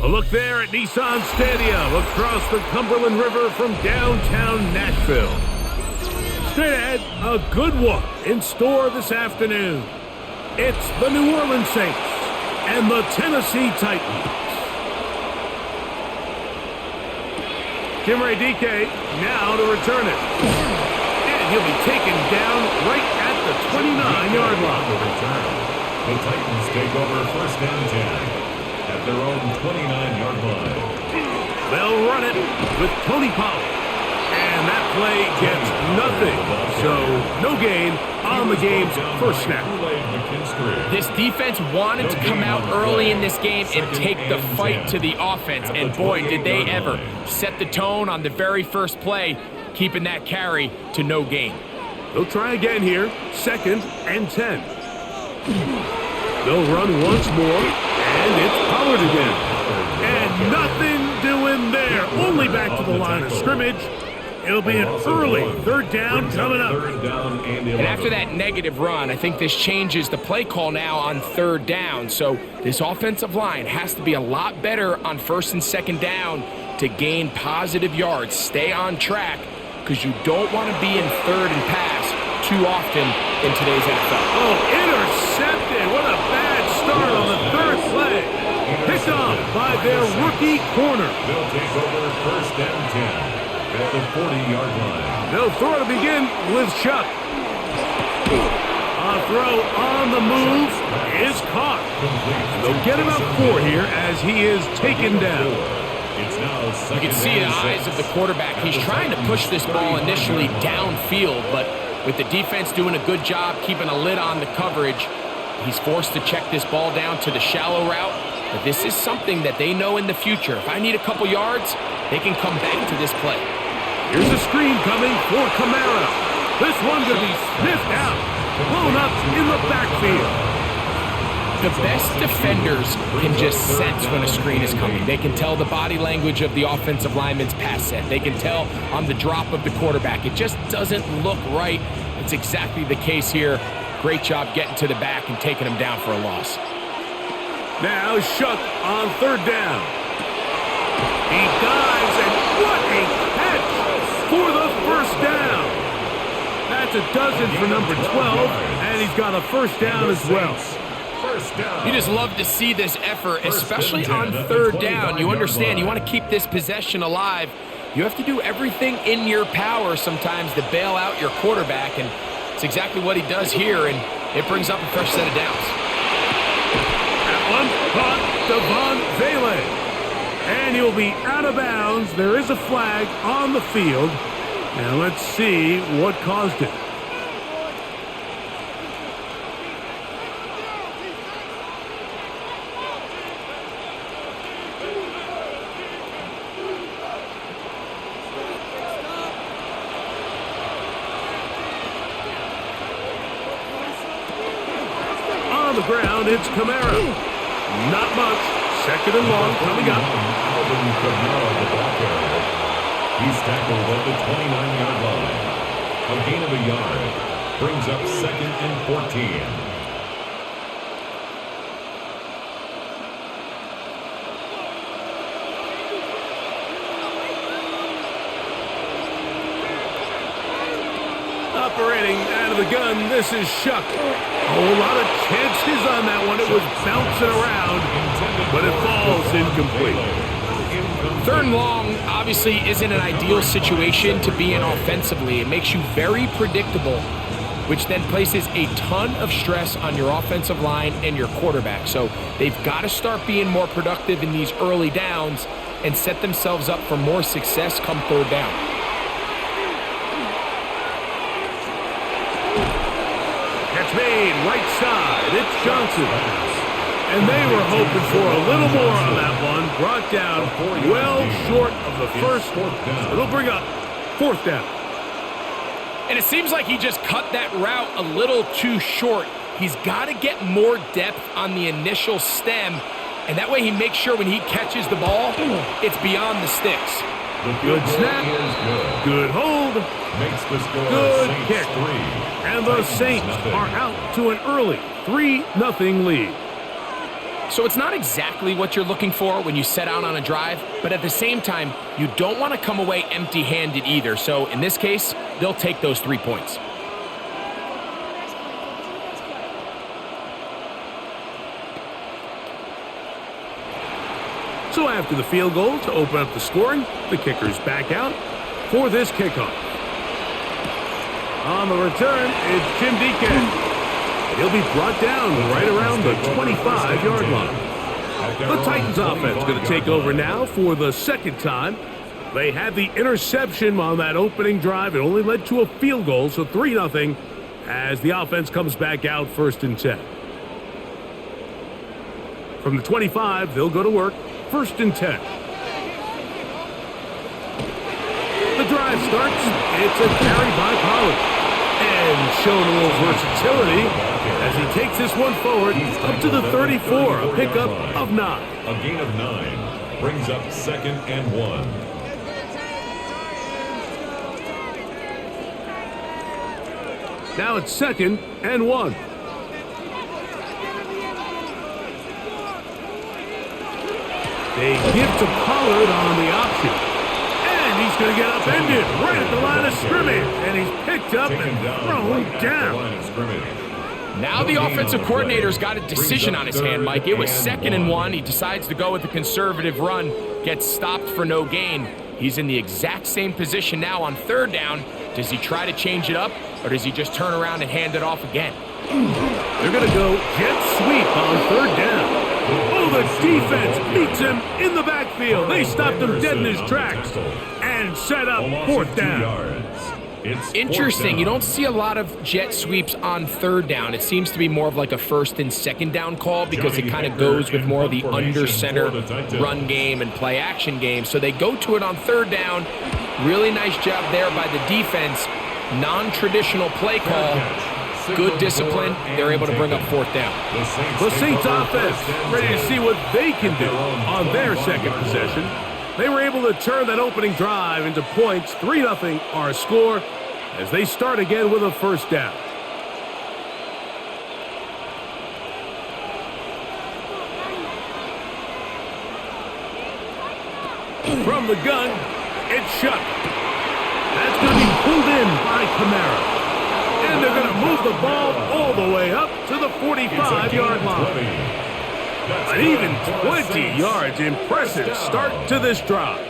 A look there at Nissan Stadium across the Cumberland River from downtown Nashville. Straight ahead, a good one in store this afternoon. It's the New Orleans Saints and the Tennessee Titans. Jimmy DK now to return it. And he'll be taken down right at the 29-yard line. The Titans take over first and 10 at their own 29-yard line. They'll run it with Tony Pollard. And that play gets nothing. So no gain on the game's first snap. This defense wanted to come out early in this game and take the fight to the offense. And boy, did they ever set the tone on the very first play, keeping that carry to no gain. They'll try again here, 2nd and 10. They'll run once more, and it's Pollard again. And nothing doing there, only back to the line of scrimmage. It'll be an early 3rd down coming up. And after that negative run, I think this changes the play call now on 3rd down. So this offensive line has to be a lot better on 1st and 2nd down to gain positive yards. Stay on track because you don't want to be in 3rd and pass too often in today's NFL. Oh, intercepted. What a bad start on the 3rd play. Picked off by their rookie corner. They'll take over first and 10. At the 40-yard line. They'll throw to begin with Chuck. A throw on the move is caught. They'll get him up 4 here as he is taken down. You can see in the eyes of the quarterback, he's trying to push this ball initially downfield, but with the defense doing a good job keeping a lid on the coverage, he's forced to check this ball down to the shallow route. But this is something that they know in the future. If I need a couple yards, they can come back to this play. Here's a screen coming for Kamara. This one's going to be sniffed out, blown up in the backfield. The best defenders can just sense when a screen is coming. They can tell the body language of the offensive lineman's pass set. They can tell on the drop of the quarterback. It just doesn't look right. It's exactly the case here. Great job getting to the back and taking him down for a loss. Now Shuck on 3rd down. He dives, and what a catch for the 1st down. That's a dozen for number 12, and he's got a 1st down as well. You just love to see this effort, especially on 3rd down. You understand, you want to keep this possession alive. You have to do everything in your power sometimes to bail out your quarterback, and it's exactly what he does here, and it brings up a fresh set of downs. One caught Devon Vele. And he'll be out of bounds. There is a flag on the field. And let's see what caused it. On the ground, it's Kamara. Not much. 2nd and long coming up. He's tackled at the 29-yard line. A gain of a yard brings up 2nd and 14. Operating out of the gun, this is Shuck. A whole lot of chances on that one. It was bouncing around, but it falls incomplete. 3rd and long obviously isn't an ideal situation to be in offensively. It makes you very predictable, which then places a ton of stress on your offensive line and your quarterback. So they've got to start being more productive in these early downs and set themselves up for more success come 3rd down. Catch made, right side, it's Johnson. And they were hoping for a little more on that one. Brought down well short of the first. It'll bring up 4th down. And it seems like he just cut that route a little too short. He's got to get more depth on the initial stem, and that way he makes sure when he catches the ball, it's beyond the sticks. Good snap, good hold, good kick. And the Saints are out to an early 3-0 lead. So it's not exactly what you're looking for when you set out on a drive, but at the same time, you don't want to come away empty-handed either. So in this case, they'll take those 3 points. So after the field goal to open up the scoring, the kicker's back out for this kickoff. On the return, it's Jim Deacon. He'll be brought down right around the 25-yard line. The Titans offense going to take over now for the second time. They had the interception on that opening drive. It only led to a field goal, so 3-0 as the offense comes back out 1st and 10. From the 25, they'll go to work, 1st and 10. The drive starts. It's a carry by Pollard. And showing a little versatility as he takes this one forward up to the 34, a pickup of 9. A gain of 9 brings up 2nd and 1. Now it's 2nd and 1. They give to Pollard on the option. And he's going to get upended right at the line of scrimmage. And he's picked up and thrown down. Now the offensive coordinator's got a decision on his hand, Mike. It was 2nd and 1. He decides to go with the conservative run, gets stopped for no gain. He's in the exact same position now on 3rd down. Does he try to change it up, or does he just turn around and hand it off again? They're going to go jet sweep on 3rd down. Oh, the defense meets him in the backfield. They stopped him dead in his tracks and set up 4th down. Interesting. You don't see a lot of jet sweeps on 3rd down. It seems to be more of like a 1st and 2nd down call because it kind of goes with more of the under center run game and play action game. So they go to it on 3rd down. Really nice job there by the defense. Non-traditional play call. Good discipline. They're able to bring up 4th down. The Saints offense ready to see what they can do on their second possession. They were able to turn that opening drive into points. 3-0 our score as they start again with a 1st down. From the gun, it's Shuck. That's going to be pulled in by Kamara. And they're going to move the ball all the way up to the 45-yard line. An even 20 yards. Impressive start to this drive.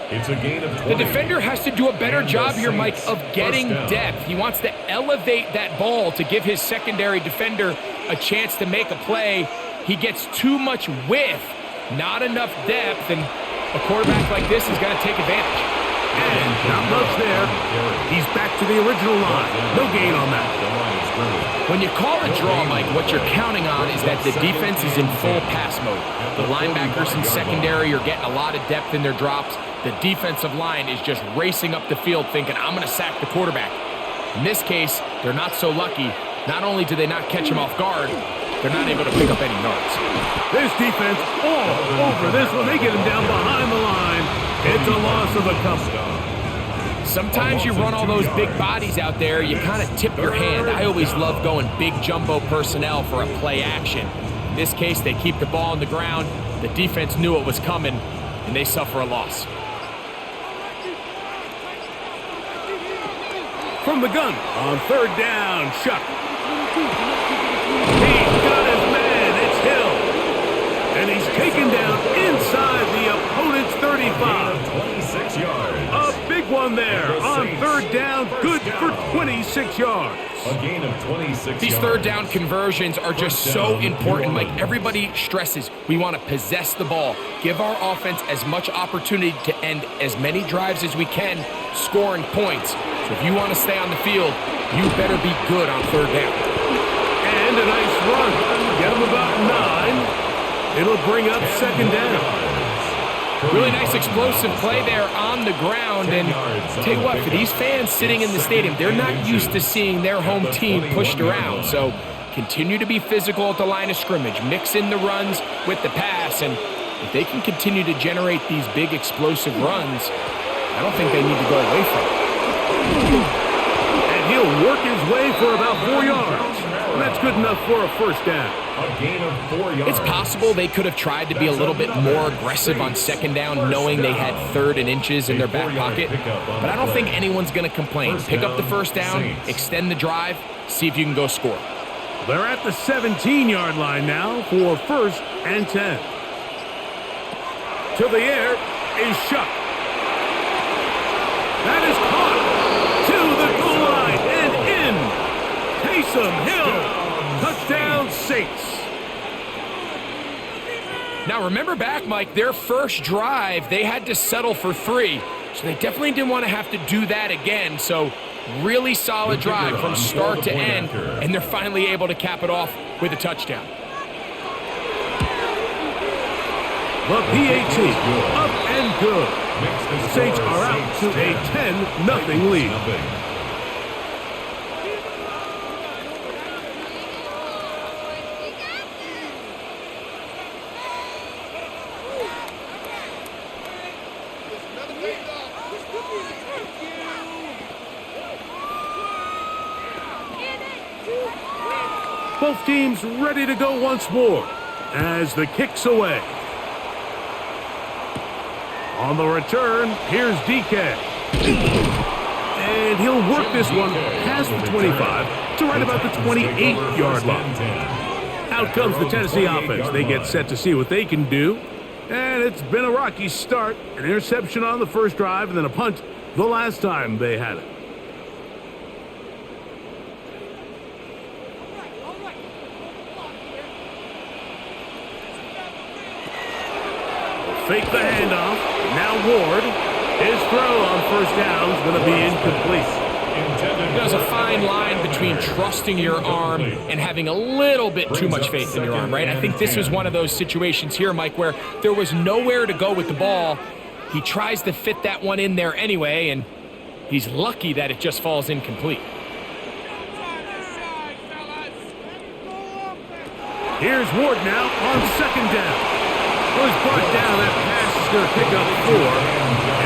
It's a gain of 20. The defender has to do a better job here, Mike, of getting depth. He wants to elevate that ball to give his secondary defender a chance to make a play. He gets too much width, not enough depth, and a quarterback like this is going to take advantage. And not much there. He's back to the original line. No gain on that. When you call a draw, Mike, what you're counting on is that the defense is in full pass mode. The linebackers and secondary are getting a lot of depth in their drops. The defensive line is just racing up the field thinking, I'm going to sack the quarterback. In this case, they're not so lucky. Not only do they not catch him off guard, they're not able to pick up any yards. This defense all over this one. They get him down behind the line. It's a loss of a couple. Sometimes you run all those big bodies out there, you kind of tip your hand. I always love going big jumbo personnel for a play action. In this case, they keep the ball on the ground. The defense knew it was coming, and they suffer a loss. From the gun on 3rd down, Shuck. He's got his man. It's Hill. And he's taken down inside the opponent's 35. 26 yards. A big one there on 3rd down. Good for 26 yards. A gain of 26 These yards. 3rd down conversions are just so important. Like everybody stresses, we want to possess the ball. Give our offense as much opportunity to end as many drives as we can, scoring points. So if you want to stay on the field, you better be good on 3rd down. And a nice run. Get him about 9. It'll bring up 2nd down. Really nice explosive play there on the ground. And tell you what, for these fans sitting in the stadium, they're not used to seeing their home team pushed around. So continue to be physical at the line of scrimmage. Mix in the runs with the pass. And if they can continue to generate these big explosive runs, I don't think they need to go away from it. And he'll work his way for about 4 yards. And that's good enough for a first down. A gain of 4 yards. It's possible they could have tried to be a little bit more aggressive on second down, knowing they had 3rd and inches in their back pocket. But I don't think anyone's going to complain. Pick up the first down, extend the drive, see if you can go score. They're at the 17-yard line now for first and 10. To the air is Shuck. That is caught to the goal line and in. Taysom Hill, touchdown Saints. Now remember back, Mike, their first drive, they had to settle for 3. So they definitely didn't want to have to do that again. So really solid drive from start to end, and they're finally able to cap it off with a touchdown. The PAT up and good. The Saints are out to a 10-0 lead. Both teams ready to go once more as the kick's away. On the return, here's DK. And he'll work this one past the 25 to right about the 28-yard line. Out comes the Tennessee offense. They get set to see what they can do. And it's been a rocky start. An interception on the first drive and then a punt the last time they had it. Fake the handoff. Now Ward. His throw on first down is going to be incomplete. There's a fine line between trusting your arm and having a little bit too much faith in your arm, right? I think this was one of those situations here, Mike, where there was nowhere to go with the ball. He tries to fit that one in there anyway, and he's lucky that it just falls incomplete. Here's Ward now on second down. Was brought down. That pass is going to pick up 4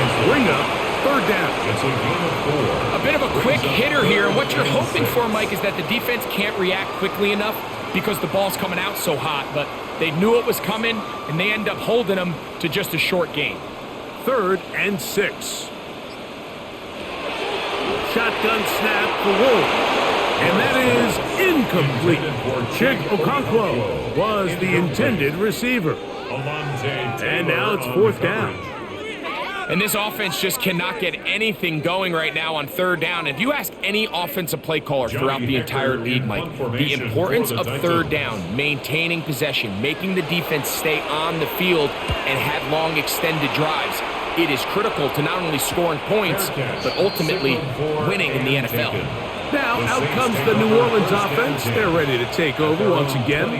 and bring up third down. It's a gain of 4. A bit of a quick hitter here. What you're hoping for, Mike, is that the defense can't react quickly enough because the ball's coming out so hot. But they knew it was coming, and they end up holding them to just a short gain. 3rd and 6. Shotgun snap for Ward. And that is incomplete. Chig Okonkwo was the intended receiver. And now it's 4th down. And this offense just cannot get anything going right now on 3rd down. If you ask any offensive play caller throughout the entire league, Mike, the importance of 3rd down, maintaining possession, making the defense stay on the field and have long extended drives, it is critical to not only scoring points, but ultimately winning in the NFL. Now out comes the New Orleans offense. They're ready to take over once again.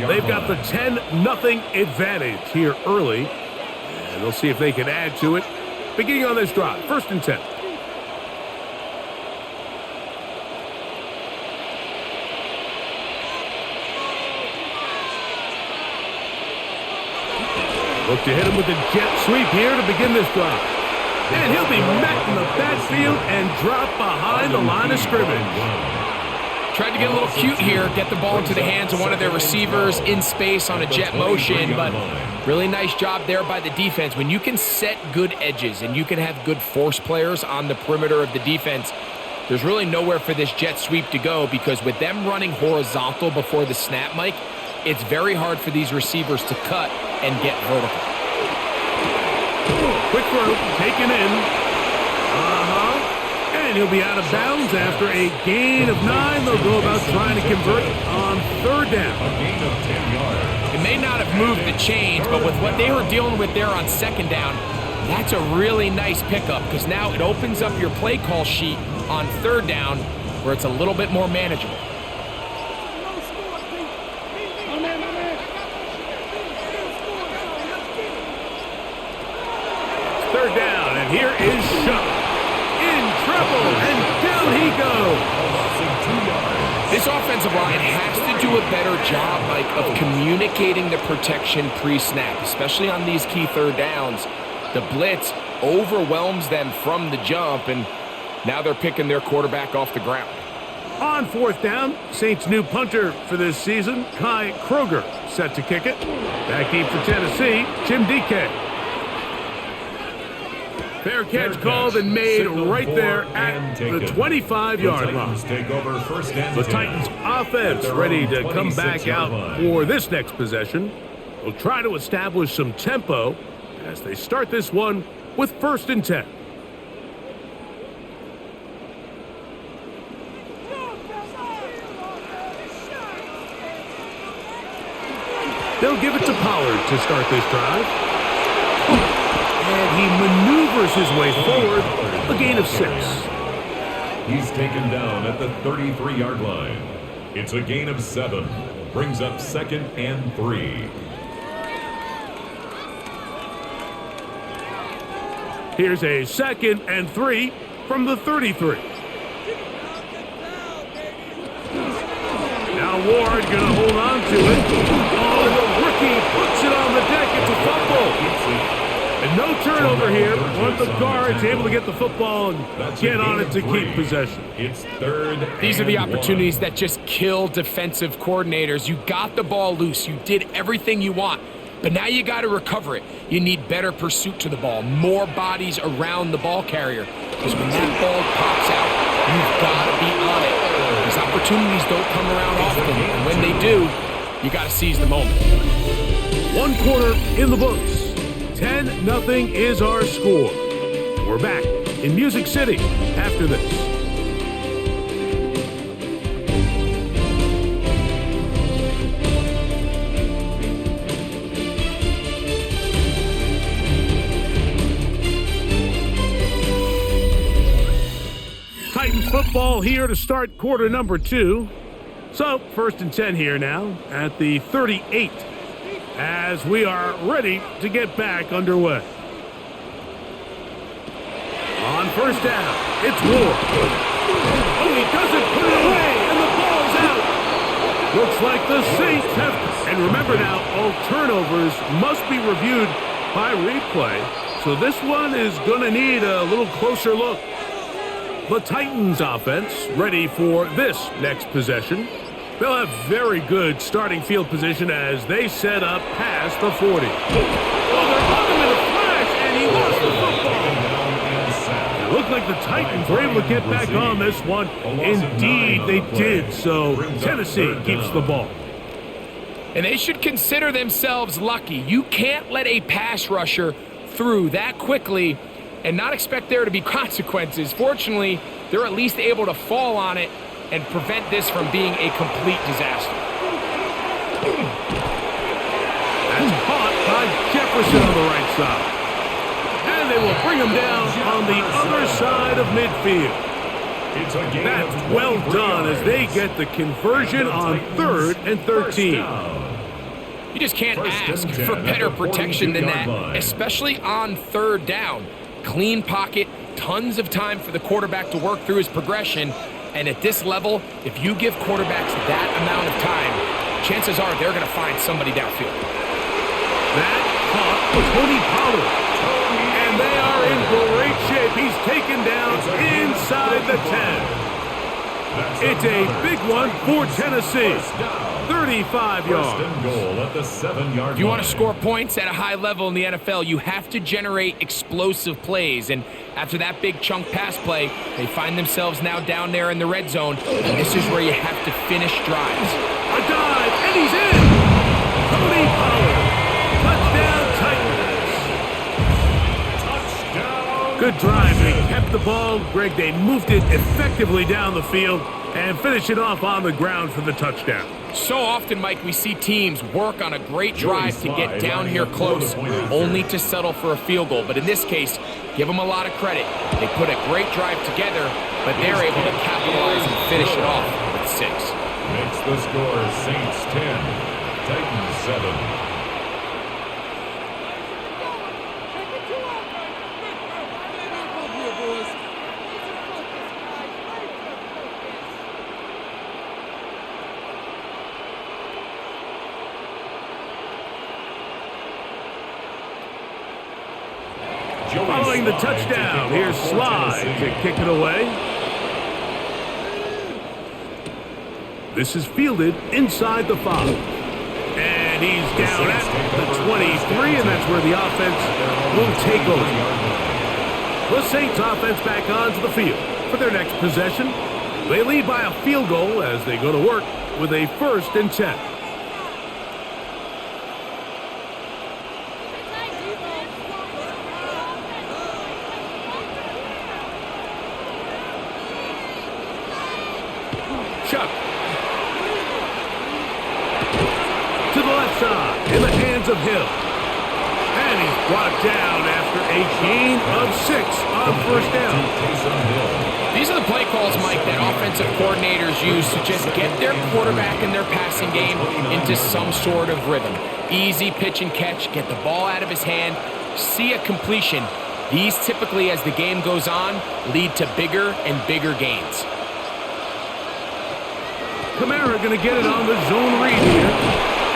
They've got the 10-0 advantage here early. And they'll see if they can add to it. Beginning on this drive, 1st and 10. Look to hit him with a jet sweep here to begin this drive. And he'll be met in the backfield and drop behind the line of scrimmage. Tried to get a little cute here, get the ball into the hands of one of their receivers in space on a jet motion, but really nice job there by the defense. When you can set good edges and you can have good force players on the perimeter of the defense, there's really nowhere for this jet sweep to go because with them running horizontal before the snap, Mike, it's very hard for these receivers to cut and get vertical. Quick throw, taken in. And he'll be out of bounds after a gain of 9. They'll go about trying to convert on 3rd down. A gain of 10 yards. It may not have moved the chains, but with what they were dealing with there on 2nd down, that's a really nice pickup because now it opens up your play call sheet on 3rd down where it's a little bit more manageable. 3rd down, and here is Shuck. In trouble, and down he goes. This offensive line has to do a better job, Mike, of communicating the protection pre-snap, especially on these key 3rd downs. The blitz overwhelms them from the jump, and now they're picking their quarterback off the ground. On fourth down, Saints' new punter for this season, Kai Kroger, set to kick it. Back deep for Tennessee, Jim DK. Fair catch called and made right there at the 25-yard line. The Titans offense ready to come back out for this next possession. They'll try to establish some tempo as they start this one with 1st and 10. They'll give it to Pollard to start this drive. And he maneuvers his way forward, a gain of 6. He's taken down at the 33-yard line. It's a gain of 7. Brings up 2nd and 3. Here's a 2nd and 3 from the 33. Now Ward gonna hold on to it. Oh, the rookie puts it on the deck. It's a fumble. And no turnover here. One of the guards able to get the football and get on it to keep possession. It's 3rd. These are the opportunities that just kill defensive coordinators. You got the ball loose. You did everything you want. But now you got to recover it. You need better pursuit to the ball, more bodies around the ball carrier. Because when that ball pops out, you've got to be on it. These opportunities don't come around often, and when they do, you got to seize the moment. 1 quarter in the books. 10-0 is our score. We're back in Music City after this. Titans football here to start quarter number 2. So, 1st and 10 here now at the 38 as we are ready to get back underway. On 1st down, it's Ward. Oh, he doesn't put it away, and the ball's out. Looks like the Saints have... And remember now, all turnovers must be reviewed by replay, so this one is going to need a little closer look. The Titans offense ready for this next possession. They'll have very good starting field position as they set up past the 40. Oh, they're on him in a flash, and he lost the football. It looked like the Titans were able to get back on this one. Indeed, they did. So Tennessee keeps the ball. And they should consider themselves lucky. You can't let a pass rusher through that quickly and not expect there to be consequences. Fortunately, they're at least able to fall on it and prevent this from being a complete disaster. That's caught by Jefferson on the right side. And they will bring him down on the other side of midfield. That's well done as they get the conversion on 3rd and 13. You just can't ask for better protection than that, especially on 3rd down. Clean pocket, tons of time for the quarterback to work through his progression. And at this level, if you give quarterbacks that amount of time, chances are they're going to find somebody downfield. That caught Tony Pollard. And they are in great shape. He's taken down inside the 10. It's a big one for Tennessee. 35 yards. Goal at the 7-yard If you want to score points at a high level in the NFL, you have to generate explosive plays. And after that big chunk pass play, they find themselves now down there in the red zone. And this is where you have to finish drives. A dive, and he's in. Tony Pollard. Touchdown, Titans. Good drive. They kept the ball. Greg, they moved it effectively down the field and finish it off on the ground for the touchdown. So often, Mike, we see teams work on a great drive to get down here close, only to settle for a field goal. But in this case, give them a lot of credit. They put a great drive together, but they're able to capitalize and finish it off with 6. Makes the score Saints 10, Titans 7. Following the touchdown, here's Slide to kick it away. This is fielded inside the 5. And he's down at the 23, and that's where the offense will take over. The Saints offense back onto the field for their next possession. They lead by a field goal as they go to work with a 1st and 10. Chuck. To the left side, in the hands of Hill. And he's brought down after a gain of 6 on 1st down. These are the play calls, Mike, that offensive coordinators use to just get their quarterback and their passing game into some sort of rhythm. Easy pitch and catch, get the ball out of his hand, see a completion. These typically, as the game goes on, lead to bigger and bigger gains. Kamara going to get it on the zone read here.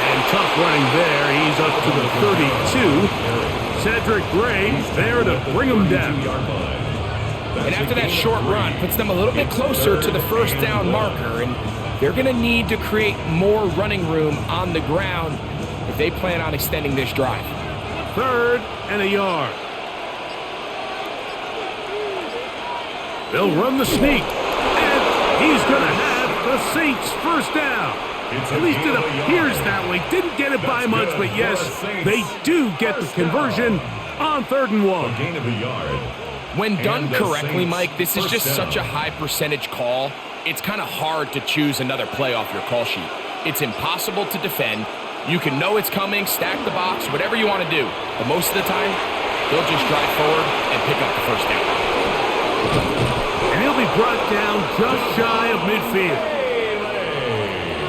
And tough running there. He's up to the 32. Cedric Gray there to bring him down. And after that short run, puts them a little bit closer to the 1st down marker. And they're going to need to create more running room on the ground if they plan on extending this drive. 3rd and a yard. They'll run the sneak. And he's going to have the Saints 1st down. At least it appears that way. Didn't get it by much, but yes, they do get the conversion on 3rd and 1. A gain of a yard. When done correctly, Mike, this is just such a high percentage call. It's kind of hard to choose another play off your call sheet. It's impossible to defend. You can know it's coming, stack the box, whatever you want to do. But most of the time, they'll just drive forward and pick up the 1st down. And he'll be brought down just shy of midfield.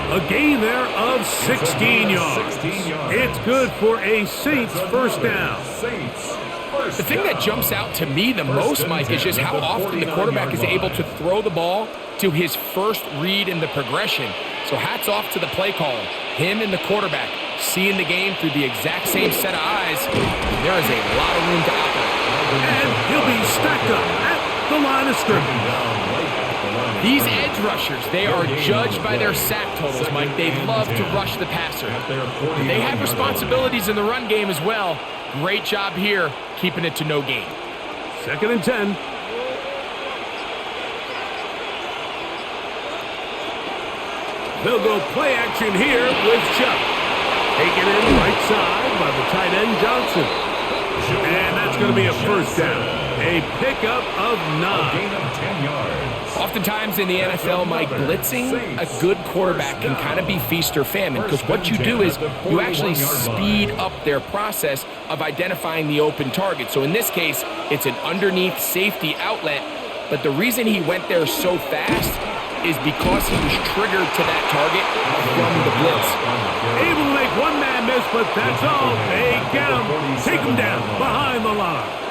A gain there of 16 yards. It's good for a Saints 1st down. The thing that jumps out to me the most, Mike, is just how often the quarterback is able to throw the ball to his first read in the progression. So hats off to the play caller. Him and the quarterback seeing the game through the exact same set of eyes. There is a lot of room to operate. And he'll be stacked up at the line of scrimmage. These edge rushers, they are judged by their sack totals, Mike. They love to rush the passer. They have responsibilities in the run game as well. Great job here, keeping it to no gain. 2nd and 10. They'll go play action here with Chuck. Taken in right side by the tight end Johnson. And that's going to be a 1st down. A pickup of 9. A gain of 10 yards. Oftentimes in the NFL, Mike, blitzing a good quarterback can kind of be feast or famine, because what you do is you actually speed up their process of identifying the open target. So in this case, it's an underneath safety outlet, but the reason he went there so fast is because he was triggered to that target from the blitz. Able to make one man miss, but that's all. They get him, take him down behind the line.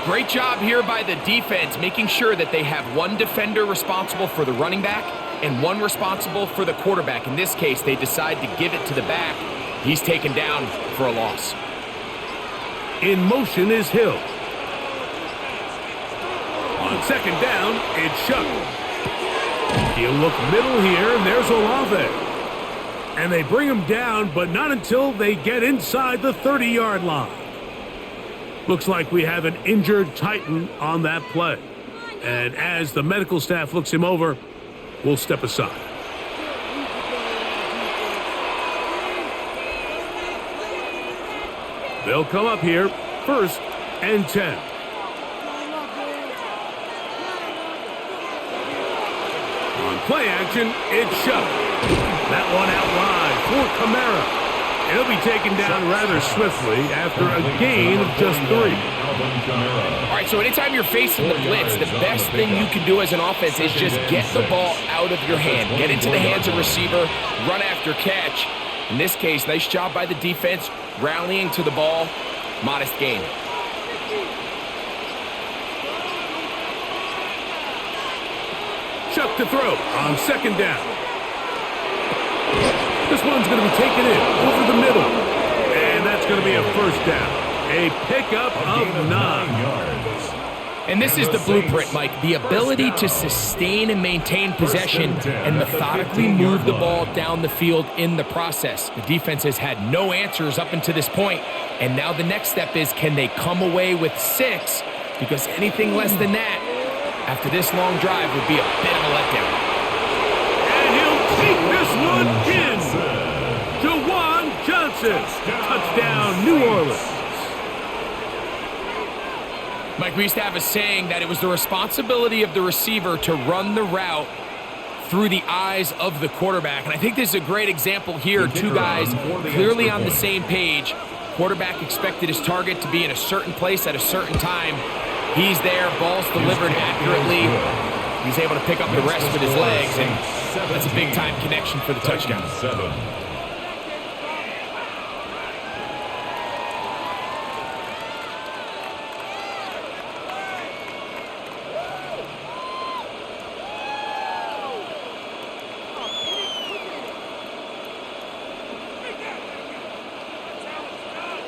Great job here by the defense, making sure that they have one defender responsible for the running back and one responsible for the quarterback. In this case, they decide to give it to the back. He's taken down for a loss. In motion is Hill. On 2nd down, it's Chuck. He'll look middle here, and there's Olave. And they bring him down, but not until they get inside the 30-yard line. Looks like we have an injured Titan on that play. And as the medical staff looks him over, we'll step aside. They'll come up here, 1st and 10. On play action, it's Chuck. That one out wide for Kamara. He'll be taken down rather swiftly after a gain of just 3. All right, so anytime you're facing the blitz, the best thing you can do as an offense is just get the ball out of your hand. Get into the hands of receiver, run after catch. In this case, nice job by the defense, rallying to the ball. Modest gain. Chuck to throw on 2nd down. This one's going to be taken in over the middle. And that's going to be a 1st down. A pickup of 9 yards. And this is the blueprint, Mike. The ability to sustain and maintain possession and methodically move the ball down the field in the process. The defense has had no answers up until this point, and now the next step is, can they come away with 6? Because anything less than that, after this long drive, would be a bit of a letdown. And he'll take this one in. Jawan Johnson, touchdown, New Orleans. Mike, we used to have a saying that it was the responsibility of the receiver to run the route through the eyes of the quarterback. And I think this is a great example here. Two guys clearly on the same page. Quarterback expected his target to be in a certain place at a certain time. He's there, ball's delivered accurately. He's able to pick up the rest with his legs, and that's a big-time connection for the touchdown.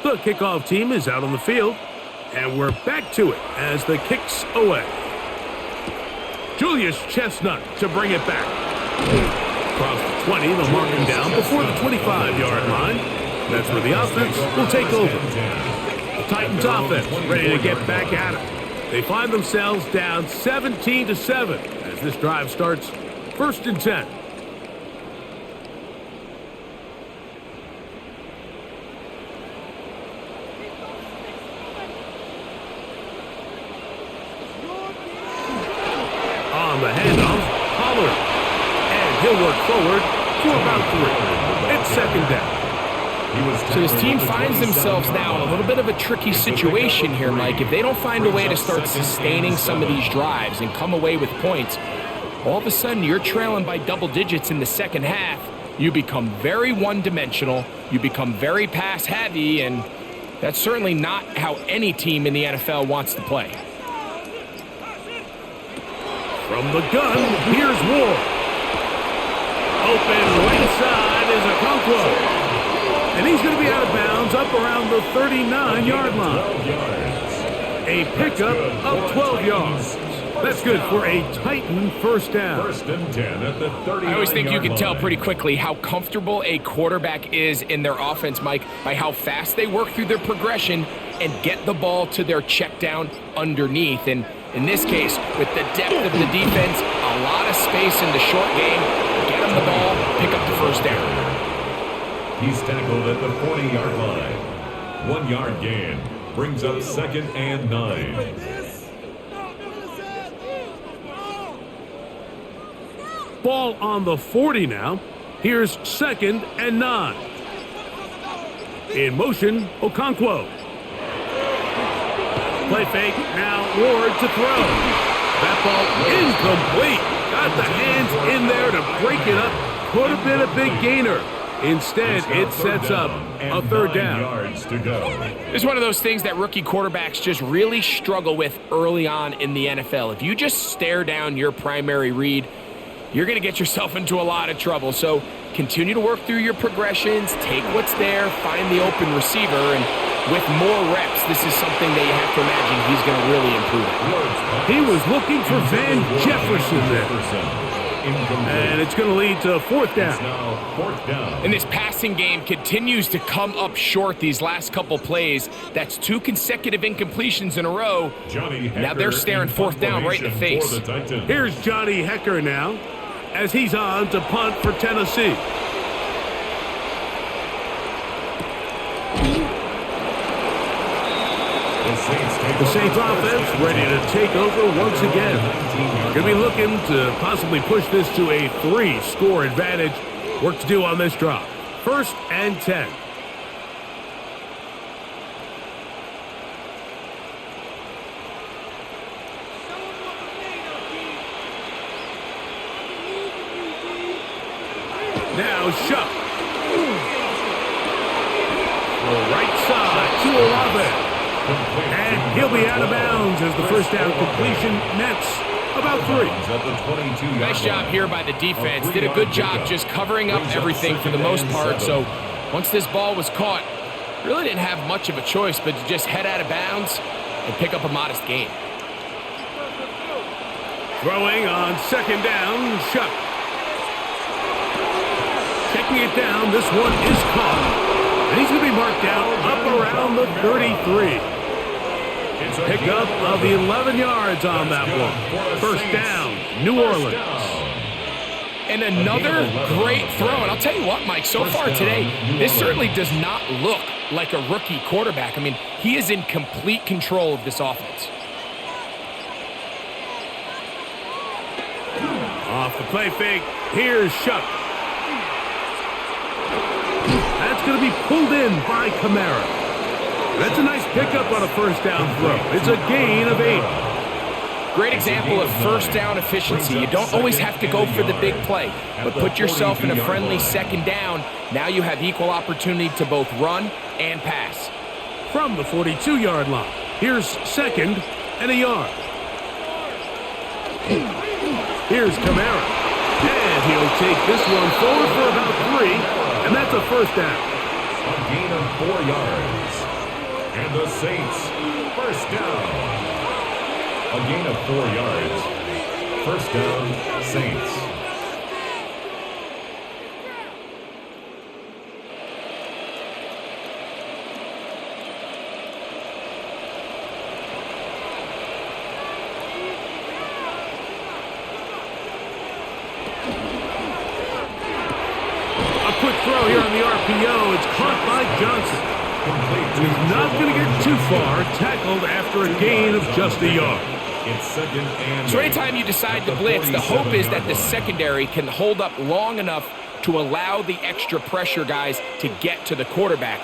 The kickoff team is out on the field, and we're back to it as the kick's away. Julius Chestnut to bring it back. Across the 20, they'll mark him down before the 25-yard line. That's where the offense will take over. The Titans offense ready to get back at it. They find themselves down 17-7 as this drive starts 1st and 10. On the handoff, Pollard. And he'll work forward for about 3. It's 2nd down. So this team finds themselves now in a little bit of a tricky situation here, Mike. If they don't find a way to start sustaining some of these drives and come away with points, all of a sudden you're trailing by double digits in the second half. You become very one-dimensional. You become very pass-heavy, and that's certainly not how any team in the NFL wants to play. From the gun, here's Ward. Open right side is Okonkwo. And he's going to be out of bounds up around the 39-yard line. A pickup of 12 yards. That's good for a Titan first down. 1st and 10 at the 39-yard I always think you can tell pretty quickly how comfortable a quarterback is in their offense, Mike, by how fast they work through their progression and get the ball to their check down underneath. And in this case, with the depth of the defense, a lot of space in the short game, get them the ball, pick up the first down. He's tackled at the 40-yard line. 1-yard gain brings up 2nd and 9. Ball on the 40 now. Here's 2nd and 9. In motion, Okonkwo. Play fake, now Ward to throw. That ball incomplete. Got the hands in there to break it up. Could have been a big gainer. Instead, it sets up a 3rd down. Yards to go. It's one of those things that rookie quarterbacks just really struggle with early on in the NFL. If you just stare down your primary read, you're going to get yourself into a lot of trouble. So continue to work through your progressions, take what's there, find the open receiver, and with more reps, this is something that you have to imagine he's going to really improve it. He was looking for Van Jefferson there. And it's going to lead to 4th down. Now 4th down. And this passing game continues to come up short these last couple plays. That's 2 consecutive incompletions in a row. Now they're staring 4th down right in the face. Here's Johnny Hecker now as he's on to punt for Tennessee. The Saints offense ready to take over once again. Going to be looking to possibly push this to a 3-score advantage. Work to do on this drive. 1st and 10. Now Shuck. Right side to Olave. And he'll be out of bounds as the first down completion nets about 3. Nice job here by the defense. Did a good job just covering up everything for the most part. So once this ball was caught, really didn't have much of a choice but to just head out of bounds and pick up a modest gain. Throwing on second down, Shuck. Checking it down, this one is caught. And he's going to be marked down up around the 33. Pick up of the 11 yards on that one. First down, New Orleans. And another great throw. And I'll tell you what, Mike, so far today, this certainly does not look like a rookie quarterback. I mean, he is in complete control of this offense. Off the play fake, here's Shuck. That's going to be pulled in by Kamara. That's a nice pickup on a first down throw. It's a gain of 8. Great example of first down efficiency. You don't always have to go for the big play, but put yourself in a friendly second down. Now you have equal opportunity to both run and pass. From the 42-yard line, here's second and a yard. Here's Kamara. And he'll take this one forward for about 3, and that's a first down. A gain of 4 yards. And the Saints, first down. A gain of 4 yards. First down, Saints. A quick throw here on the RPO. It's caught by Johnson. And he's not going to get too far, tackled after a gain of just a yard. It's second and so anytime you decide to blitz, the hope is that the secondary can hold up long enough to allow the extra pressure guys to get to the quarterback.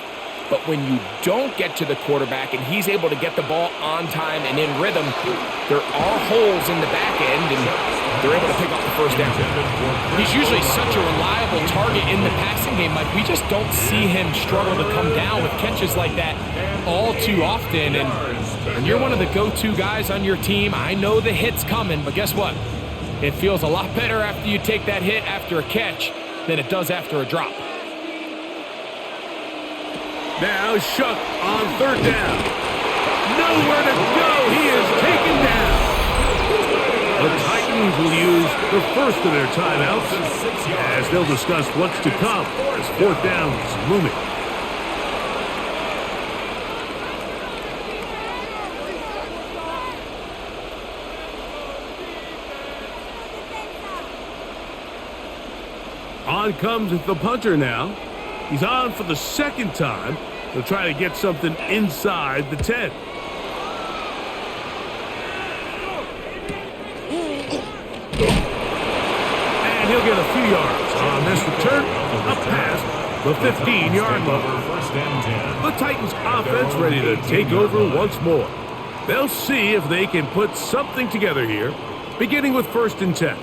But when you don't get to the quarterback and he's able to get the ball on time and in rhythm, there are holes in the back end, and they're able to pick up the first down. He's usually such a reliable target in the passing game. Like, we just don't see him struggle to come down with catches like that all too often. And you're one of the go-to guys on your team. I know the hit's coming, but guess what? It feels a lot better after you take that hit after a catch than it does after a drop. Now Shuck on third down. Nowhere to go. He is taken down. The Titans will use the first of their timeouts as they'll discuss what's to come as fourth down is looming. On comes the punter now. He's on for the second time. He'll try to get something inside the 10. And he'll get a few yards on this return, up past the 15-yard line. First and 10. The Titans offense ready to take over once more. They'll see if they can put something together here, beginning with first and 10.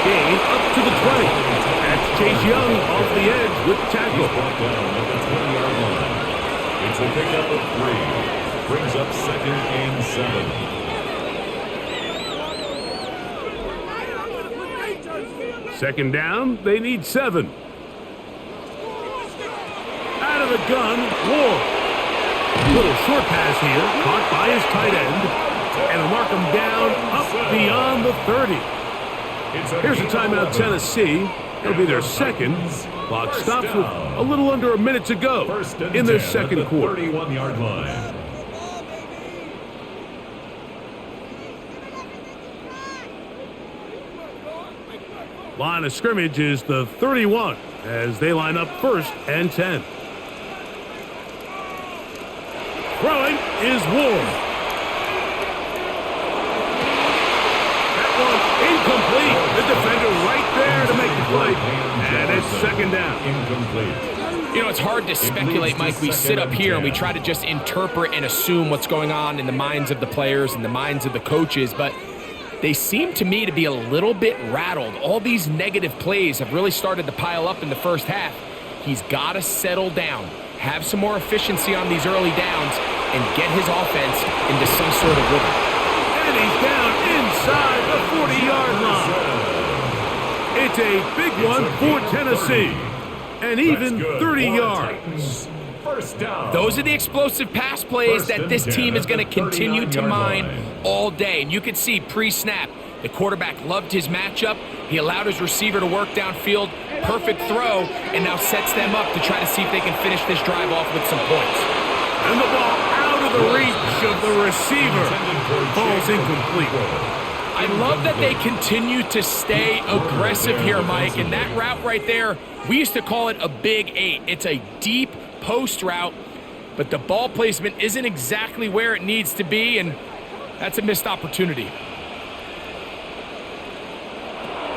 Gain up to the 20. That's Chase Young off the edge with the tackle. He's brought down at the 20-yard line. It's a pickup of 3. Brings up second and 7. Second down, they need 7. Out of the gun, Ward. Little short pass here, caught by his tight end. And will mark him down up beyond the 30. Here's a timeout, Tennessee. It'll be their second. Clock stops with a little under a minute to go in their second quarter. 31-yard line. Line of scrimmage is the 31 as they line up first and 10. Throwing is Ward. Incomplete. The defender right there to make the play. And it's second down. Incomplete. You know, it's hard to speculate, Mike. We sit up here and we try to just interpret and assume what's going on in the minds of the players and the minds of the coaches, but they seem to me to be a little bit rattled. All these negative plays have really started to pile up in the first half. He's got to settle down, have some more efficiency on these early downs, and get his offense into some sort of rhythm. And he's down inside the 40-yard line. It's a big one for Tennessee. And even 30 yards. First down. Those are the explosive pass plays that this team is going to continue to mine all day. And you can see pre-snap, the quarterback loved his matchup. He allowed his receiver to work downfield. Perfect throw, and now sets them up to try to see if they can finish this drive off with some points. And the ball out of the reach of the receiver. Falls incomplete. I love that they continue to stay aggressive here, Mike. And that route right there, we used to call it a big 8. It's a deep post route, but the ball placement isn't exactly where it needs to be, and that's a missed opportunity.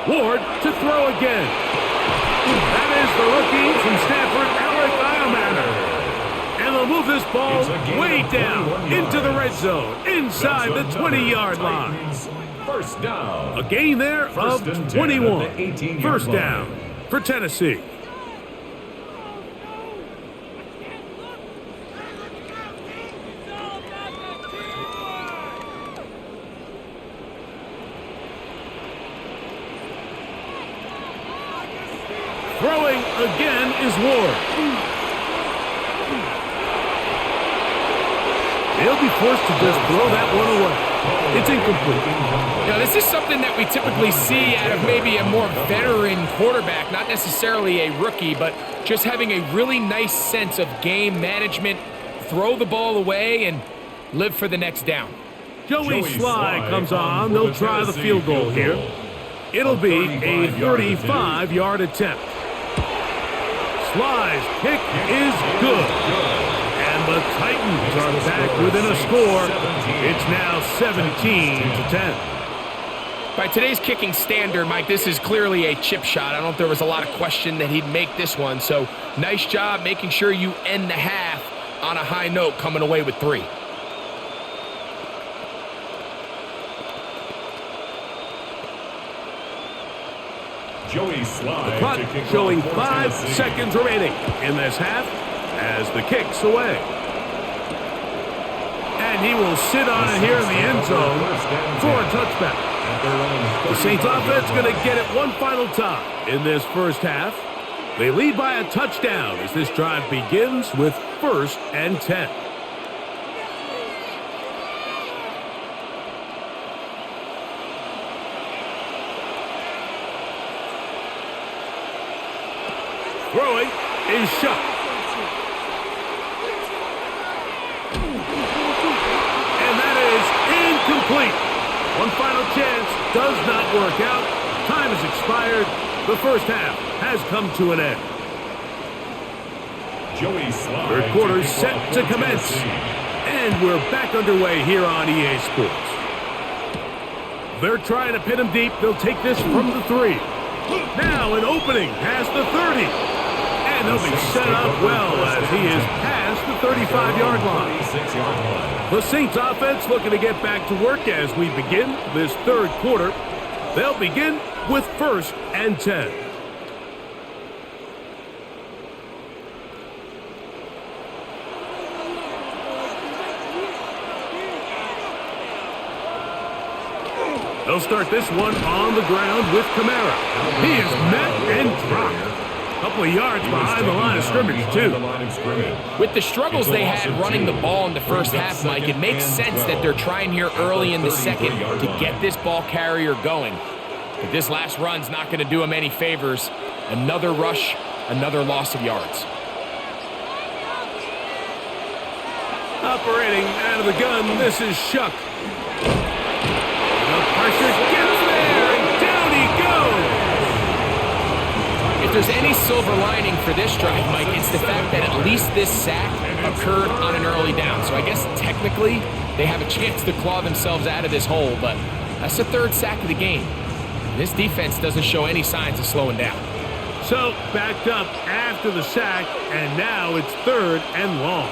Ward to throw again. That is the rookie from Stanford, Alec Iomanner. And they'll move this ball way down into the red zone, inside the 20-yard line. First down. A gain there of 21. First down for Tennessee. Throwing again is Ward. He'll be forced to just throw that one away. It's incomplete. You know, this is something that we typically see out of maybe a more veteran quarterback, not necessarily a rookie, but just having a really nice sense of game management, throw the ball away, and live for the next down. Joey Sly comes on. They'll try the field goal here. It'll be a 35-yard attempt. Sly's kick is good. And the Titans are back within a score. It's now 17-10. By today's kicking standard, Mike, this is clearly a chip shot. I don't know if there was a lot of question that he'd make this one. So nice job making sure you end the half on a high note, coming away with 3. Joey Sly. The clock showing 5 seconds remaining in this half as the kick's away. And he will sit on it here in the end zone for a touchback. The Saints offense going to get it one final time in this first half. They lead by a touchdown as this drive begins with 1st and 10. Throwing is Shough. And that is incomplete. One final chance does not work out. Time has expired. The first half has come to an end. Joey Sly. Third quarter set to commence. And we're back underway here on EA Sports. They're trying to pin him deep. They'll take this from the 3. Now an opening past the 30. And they'll be set up well as he is past the 35-yard line. The Saints offense looking to get back to work as we begin this third quarter. They'll begin with 1st and 10. They'll start this one on the ground with Kamara. He is met and dropped. A couple of yards behind the line of scrimmage, too. With the struggles they had running the ball in the first half, Mike, it makes sense that they're trying here early in the second to get this ball carrier going. But this last run's not going to do him any favors. Another rush, another loss of yards. Operating out of the gun, this is Shough. The pressure gets there, and down he goes. If there's any silver lining for this drive, Mike, it's the fact that at least this sack occurred on an early down. So I guess technically they have a chance to claw themselves out of this hole, but that's the 3rd sack of the game. This defense doesn't show any signs of slowing down. So backed up after the sack, and now it's 3rd and long.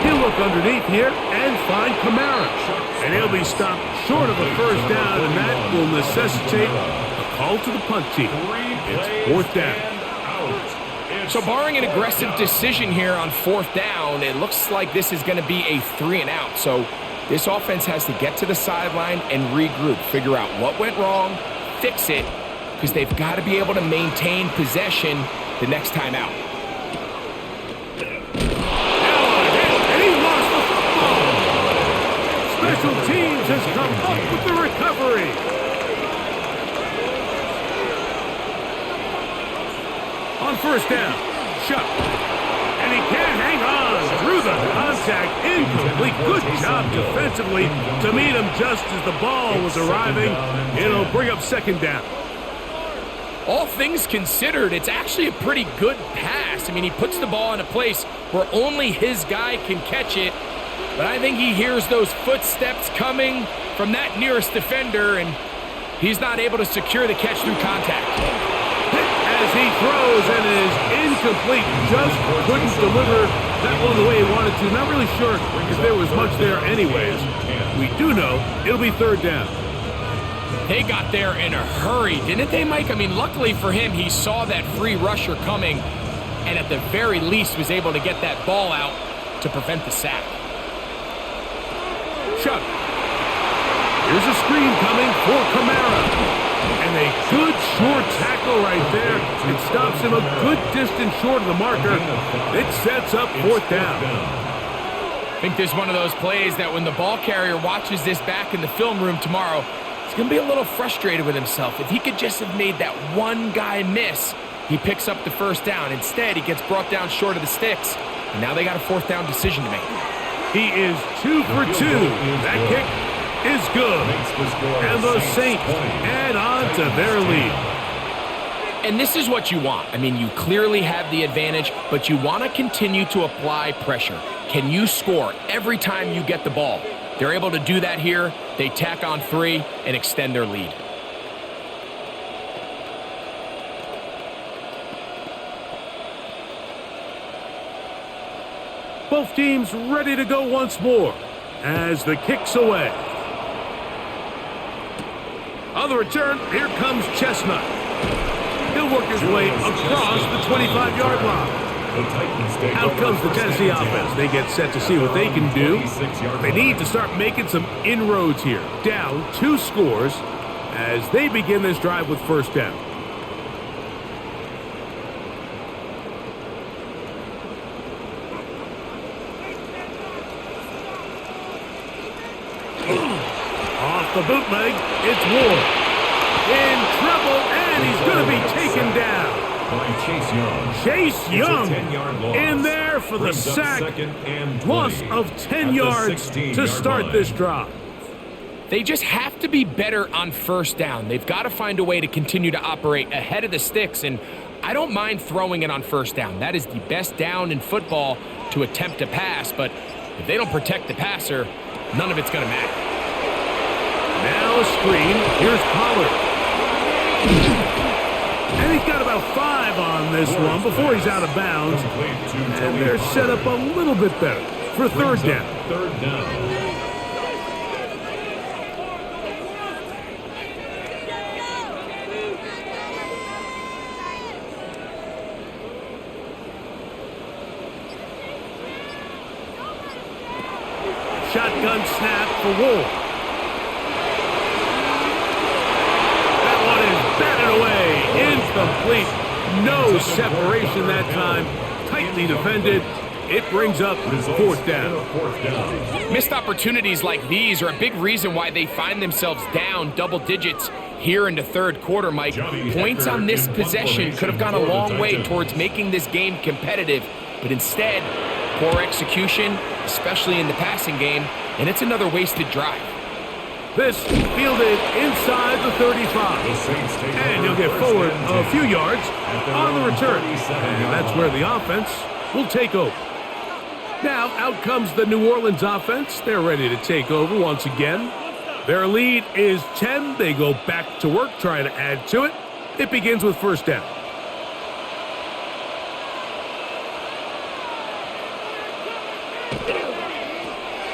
He'll look underneath here and find Kamara. And he'll be stopped short of a first down, and that will necessitate a call to the punt team. It's 4th down. So barring an aggressive decision here on 4th down, it looks like this is going to be a 3-and-out. So this offense has to get to the sideline and regroup, figure out what went wrong, fix it, because they've got to be able to maintain possession the next time out. And he lost the football. Special teams has come up with the recovery. On 1st down, Chuck. And he can't hang on through the contact. Incomplete. Good job defensively to meet him just as the ball was arriving. It'll bring up 2nd down. All things considered, it's actually a pretty good pass. I mean, he puts the ball in a place where only his guy can catch it. But I think he hears those footsteps coming from that nearest defender, and he's not able to secure the catch through contact. As he throws, and it is incomplete. Just couldn't deliver that one the way he wanted to. Not really sure if there was much there anyways. We do know it'll be 3rd down. They got there in a hurry, didn't they, Mike? I mean, luckily for him, he saw that free rusher coming, and at the very least was able to get that ball out to prevent the sack. Chuck. Here's a screen coming for Kamara. And a good short tackle right there. It stops him a good distance short of the marker. It sets up 4th down. I think this is one of those plays that when the ball carrier watches this back in the film room tomorrow, he's going to be a little frustrated with himself. If he could just have made that one guy miss, he picks up the 1st down. Instead, he gets brought down short of the sticks, and now they got a 4th down decision to make. He is 2 for 2. That kick is good. And the Saints add on to their lead. And this is what you want. I mean, you clearly have the advantage, but you want to continue to apply pressure. Can you score every time you get the ball? They're able to do that here. They tack on 3 and extend their lead. Both teams ready to go once more as the kick's away. On the return, here comes Chestnut. He'll work his way across the 25-yard line. Out comes the Tennessee offense. They get set to see what they can do. They need to start making some inroads here. Down 2 scores as they begin this drive with 1st down. Off the bootleg, it's Ward. In trouble, and he's going to be taken down. Chase Young in there for the sack. Loss of 10 yards to start this drive. They just have to be better on 1st down. They've got to find a way to continue to operate ahead of the sticks, and I don't mind throwing it on 1st down. That is the best down in football to attempt to pass, but if they don't protect the passer, none of it's going to matter. Now a screen. Here's Pollard. And he's got about 5 on this one before he's out of bounds. And they're set up a little bit better for 3rd down. 3rd down. Shotgun snap for Ward. Away, incomplete, no separation that time, tightly defended. It brings up 4th down. Missed opportunities like these are a big reason why they find themselves down double digits here in the 3rd quarter, Mike. Points on this possession could have gone a long way towards making this game competitive, but instead, poor execution, especially in the passing game, and it's another wasted drive. This fielded inside the 35. And he'll get forward a few yards on the return. And that's where the offense will take over. Now out comes the New Orleans offense. They're ready to take over once again. Their lead is 10. They go back to work, trying to add to it. It begins with 1st down.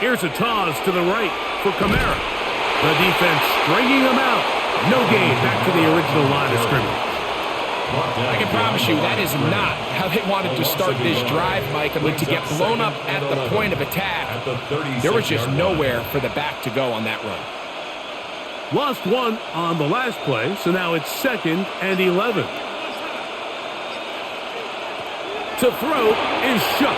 Here's a toss to the right for Kamara. The defense stringing him out. No gain back to the original line of scrimmage. I can promise you that is not how they wanted to start this drive, Mike. I mean, to get blown up at the point of attack, there was just nowhere for the back to go on that run. Lost one on the last play, so now it's 2nd and 11. To throw is shut.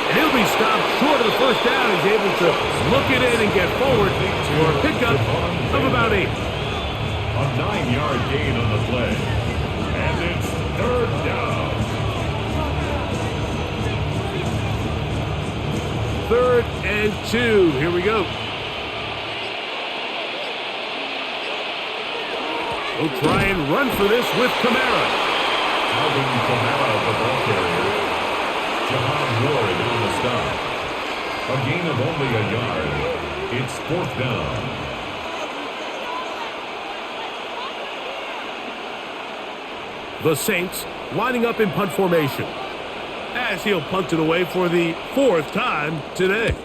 And he'll be stopped short of the first down. He's able to look it in and get forward for a pickup of about 8. A 9-yard gain on the play. And it's 3rd down. 3rd and 2. Here we go. We'll try and run for this with Kamara. Alvin Kamara, the ball carrier. Jahan Ward on the stop. A gain of only a yard. It's 4th down. The Saints lining up in punt formation as he'll punt it away for the 4th time today.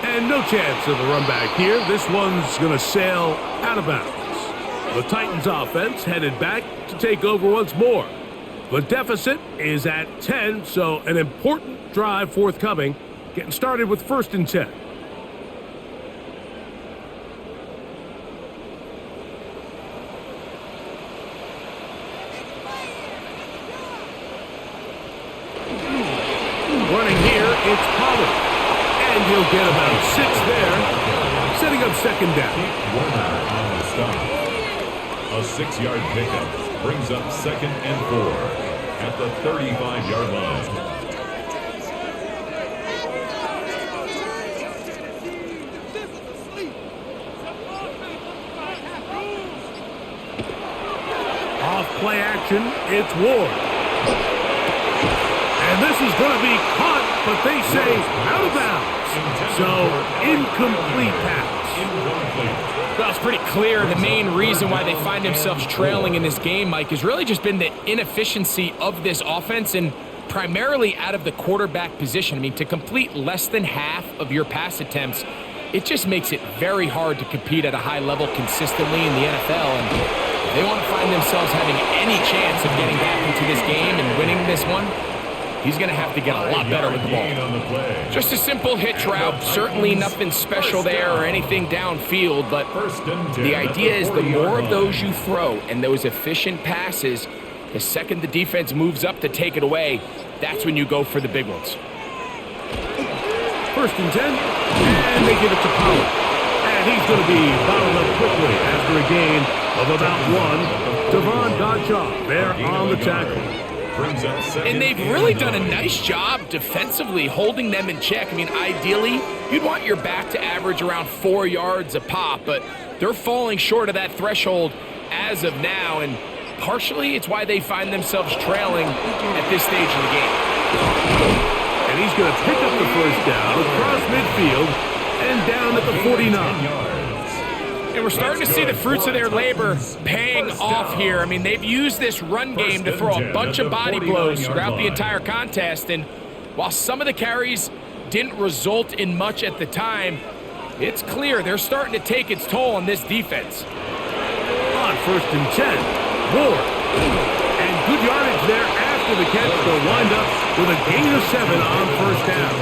And no chance of a run back here. This one's going to sail out of bounds. The Titans offense headed back to take over once more. The deficit is at 10, so an important drive forthcoming. Getting started with 1st and 10. Running here, it's Pollard. And he'll get about 6 there, setting up 2nd down. Warner on the stop. A 6-yard pickup brings up 2nd and 4 at the 35-yard line. Off play action, it's Ward. And this is going to be caught, but they say out of bounds. So, incomplete pass. Well, it's pretty clear the main reason why they find themselves trailing in this game, Mike, has really just been the inefficiency of this offense and primarily out of the quarterback position. I mean, to complete less than half of your pass attempts, it just makes it very hard to compete at a high level consistently in the NFL. And if they want to find themselves having any chance of getting back into this game and winning this one, he's going to have to get a lot better with the ball. Just a simple hitch route. Certainly nothing special there or anything downfield, but the idea is the more of those you throw and those efficient passes, the second the defense moves up to take it away, that's when you go for the big ones. 1st and 10, and they give it to Pollard. And he's going to be bottled up quickly after a gain of about 1. Devon Godchaux there on the tackle. And they've really done a nice job defensively holding them in check. I mean, ideally, you'd want your back to average around 4 yards a pop, but they're falling short of that threshold as of now, and partially it's why they find themselves trailing at this stage of the game. And he's going to pick up the 1st down across midfield and down at the 49. And we're starting to see the fruits of their labor paying off here. I mean, they've used this run game to throw a bunch of body blows throughout the entire contest. And while some of the carries didn't result in much at the time, it's clear they're starting to take its toll on this defense. On 1st and 10, Ward. And good yardage there after the catch. They'll wind up with a gain of 7 on 1st down.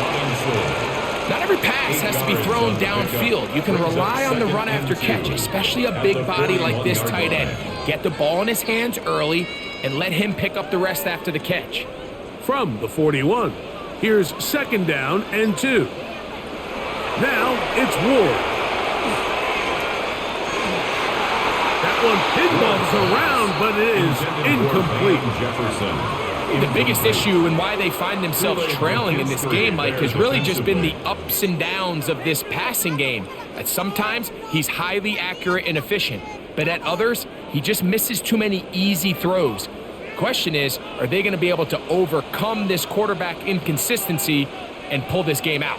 Not every pass has to be thrown downfield. You can rely on the run after catch, especially a big body like this tight end. Get the ball in his hands early and let him pick up the rest after the catch. From the 41, here's 2nd down and 2. Now it's Ward. That one pinballs around, but it is incomplete. Jefferson. The biggest issue and why they find themselves trailing in this game, Mike, has really just been the ups and downs of this passing game. At sometimes, he's highly accurate and efficient, but at others, he just misses too many easy throws. Question is, are they going to be able to overcome this quarterback inconsistency and pull this game out?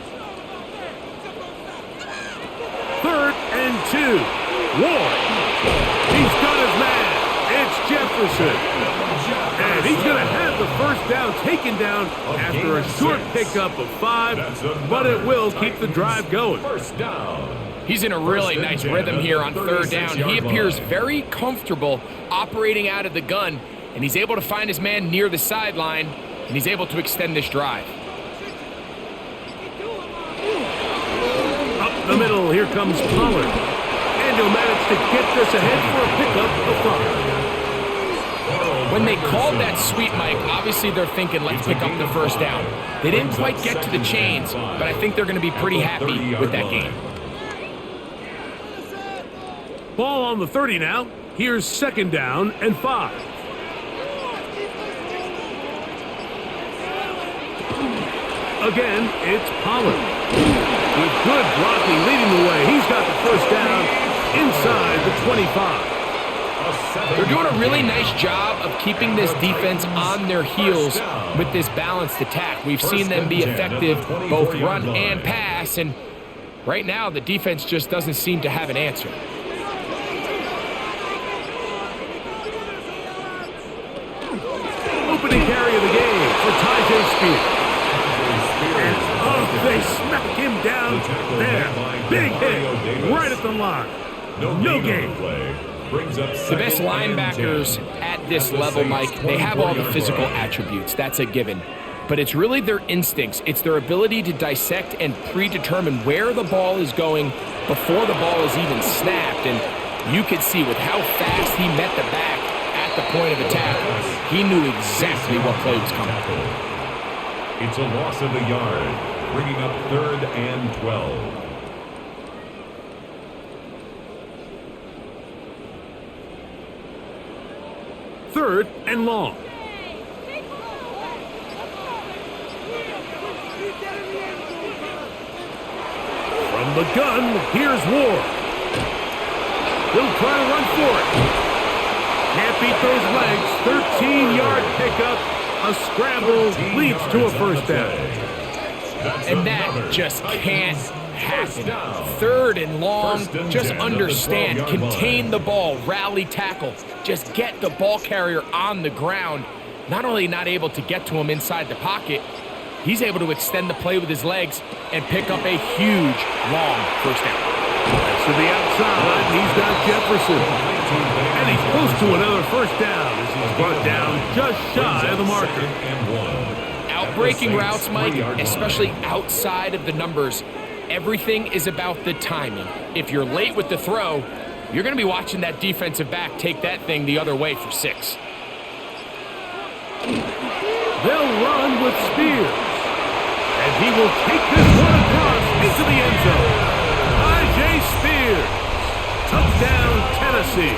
3rd and 2. Ward. He's got his man. It's Jefferson. And he's going to have the first down taken down after a short pickup of 5, but it will keep the drive going. First down. He's in a really nice rhythm here on third down. He appears very comfortable operating out of the gun, and he's able to find his man near the sideline, and he's able to extend this drive. Up the middle, here comes Pollard. And he'll manage to get this ahead for a pickup of 5. When they called that sweep, Mike, obviously they're thinking, let's pick up the first down. They didn't quite get to the chains, but I think they're going to be pretty happy with that game. Ball on the 30 now. Here's second down and 5. Again, it's Pollard. With good blocking leading the way, he's got the first down inside the 25. They're doing a really nice job of keeping this defense on their heels with this balanced attack. We've seen them be effective both run and pass, and right now the defense just doesn't seem to have an answer. Opening carry of the game for Tyjae Spears. And oh, they smack him down there. Big hit right at the line. No gain. The best linebackers at this level, Mike, they have all the physical attributes. That's a given. But it's really their instincts. It's their ability to dissect and predetermine where the ball is going before the ball is even snapped. And you could see with how fast he met the back at the point of attack, he knew exactly what play was coming. It's a loss of a yard, bringing up 3rd and 12. Third and long. From the gun, here's Ward. He'll try to run for it. Can't beat those legs. 13-yard pickup. A scramble leads to a first down. And that just can't happen. 3rd and long, just understand, contain the ball, rally tackle, just get the ball carrier on the ground. Not only not able to get to him inside the pocket, he's able to extend the play with his legs and pick up a huge, long first down. To the outside, he's got Jefferson. And he's close to another first down as he's brought down just shy of the marker. Outbreaking routes, Mike, especially outside of the numbers, everything is about the timing. If you're late with the throw, you're going to be watching that defensive back take that thing the other way for 6. They'll run with Spears. And he will take this one across into the end zone. Tyjae Spears. Touchdown, Tennessee.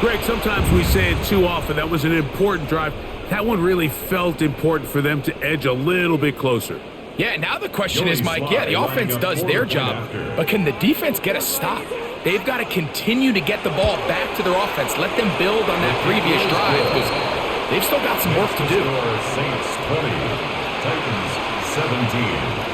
Greg, sometimes we say it too often. That was an important drive. That one really felt important for them to edge a little bit closer. Yeah, now the question is, Mike, yeah, the offense does their job, but can the defense get a stop? They've got to continue to get the ball back to their offense. Let them build on that previous drive because they've still got some work to do. Saints 20, Titans 17.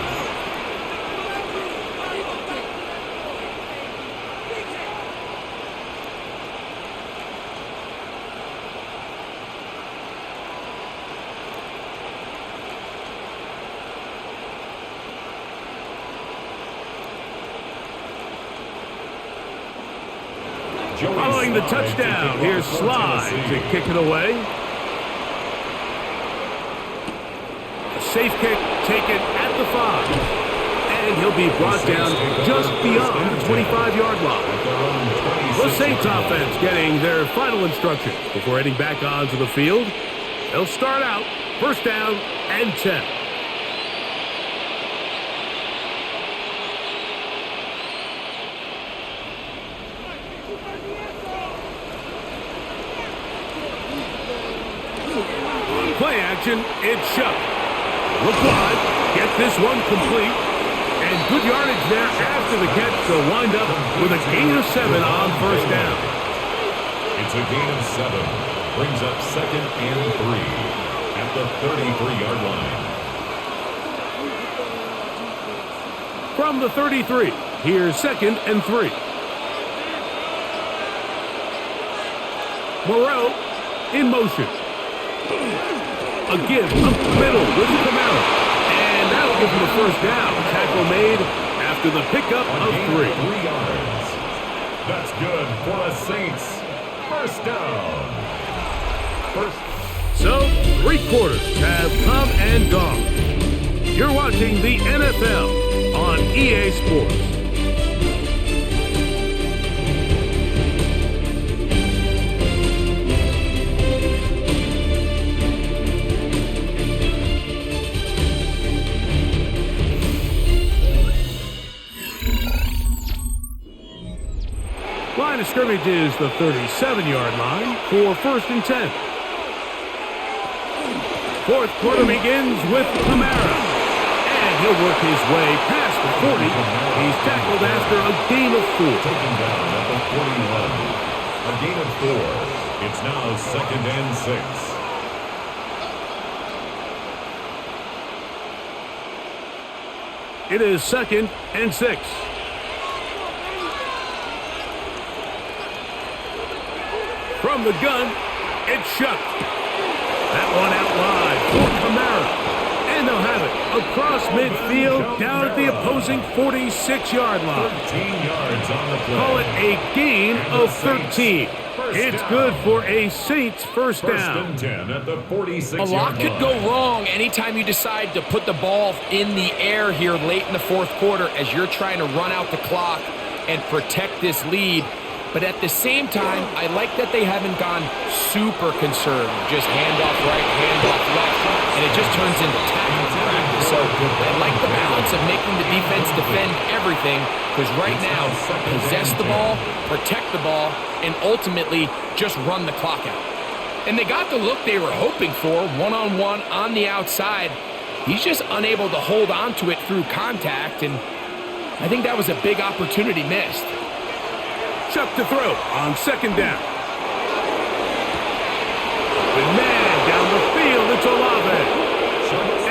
Following the touchdown, here's Slide to kick it away. A safe kick taken at the 5. And he'll be brought down just beyond the 25-yard line. The Saints offense getting their final instructions before heading back onto the field. They'll start out first down and 10. Play action, it's Shuck. Look wide, get this one complete, and good yardage there after the catch. They'll wind up with a gain of 7 on first down. It's a gain of 7, brings up 2nd and 3 at the 33-yard line. From the 33, here's 2nd and 3. Moreau in motion. A give up the middle with Camara. And that'll give him a first down. Tackle made after the pickup of 3. 3 yards. That's good for the Saints. First down. So, 3 quarters have come and gone. You're watching the NFL on EA Sports. Line of scrimmage is the 37-yard line for 1st and 10. 4th quarter begins with Camara. And he'll work his way past the 40. He's tackled after a gain of 4. Taken down at the 41. A gain of 4. It's now 2nd and 6. It is 2nd and 6. From the gun, it's Shuck. That one out wide for Camara. And they'll have it across midfield down at the opposing 46-yard line. 13 yards on the play. Call it a gain of 13. It's good for a Saints first down. 1st and 10 at the 46-yard line. A lot could go wrong anytime you decide to put the ball in the air here late in the 4th quarter as you're trying to run out the clock and protect this lead. But at the same time, I like that they haven't gone super conservative. Just handoff right, handoff left, and it just turns into tackle practice. So I like the balance of making the defense defend everything, because right now, possess the ball, protect the ball, and ultimately just run the clock out. And they got the look they were hoping for, one-on-one on the outside. He's just unable to hold on to it through contact, and I think that was a big opportunity missed. Chuck to throw on 2nd down. The man down the field, it's Olave.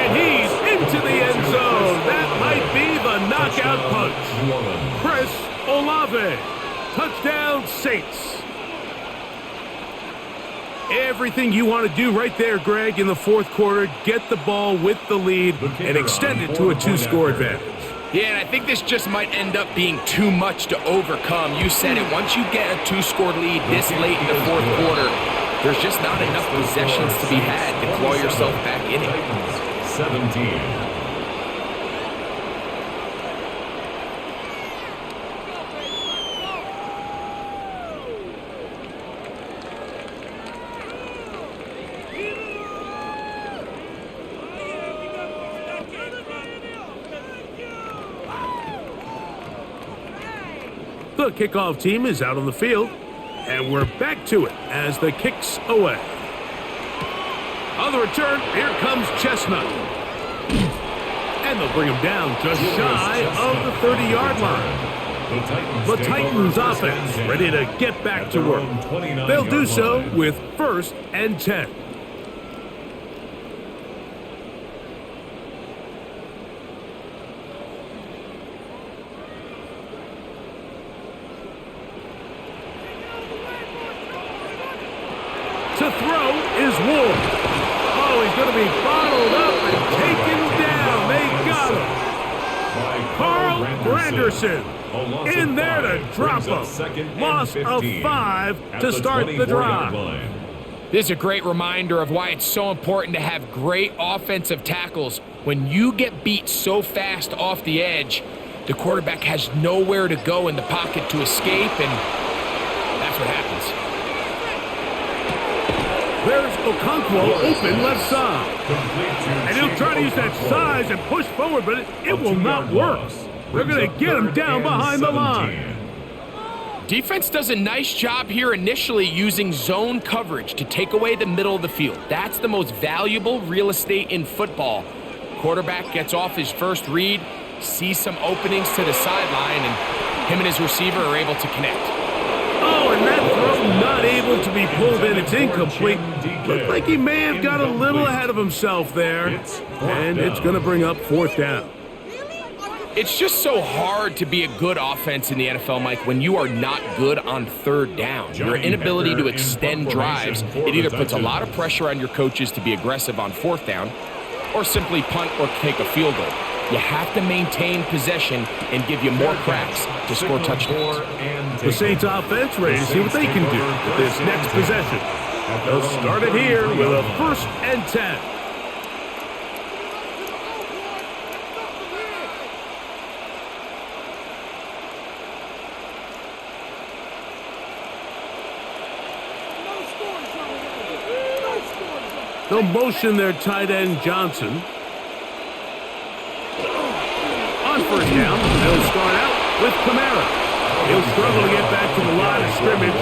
And he's into the end zone. That might be the knockout punch. Chris Olave. Touchdown, Saints. Everything you want to do right there, Greg, in the 4th quarter. Get the ball with the lead and extend it to a 2-score advantage. Yeah, and I think this just might end up being too much to overcome. You said it. Once you get a 2-score lead this late in the 4th quarter, there's just not enough possessions to be had to claw yourself back in it. 17. The kickoff team is out on the field, and we're back to it as the kick's away. On the return, here comes Chestnut. And they'll bring him down just shy of the 30-yard line. The Titans offense ready to get back to work. They'll do so with 1st and 10. To throw is Ward. Oh, he's going to be bottled up and taken down. They got him. Carl Granderson in there to drop him. Loss of 5 to start the drive. This is a great reminder of why it's so important to have great offensive tackles. When you get beat so fast off the edge, the quarterback has nowhere to go in the pocket to escape, and that's what happens. There's Okonkwo open left side. And he'll try to use that size and push forward, but it will not work. They're going to get him down behind the line. Defense does a nice job here initially using zone coverage to take away the middle of the field. That's the most valuable real estate in football. Quarterback gets off his first read, sees some openings to the sideline, and him and his receiver are able to connect. Oh, and that throw not able to be pulled in. It's incomplete. Looked like he may have got a little ahead of himself there. And it's going to bring up 4th down. It's just so hard to be a good offense in the NFL, Mike, when you are not good on third down. Your inability to extend drives, it either puts a lot of pressure on your coaches to be aggressive on fourth down or simply punt or take a field goal. You have to maintain possession and give you more cracks to score touchdowns. The Saints offense ready to see what they can do with this next possession. They'll start it here with a 1st and 10. They'll motion their tight end Johnson. On 1st down, they'll start out with Kamara. He'll struggle to get back to the line of scrimmage.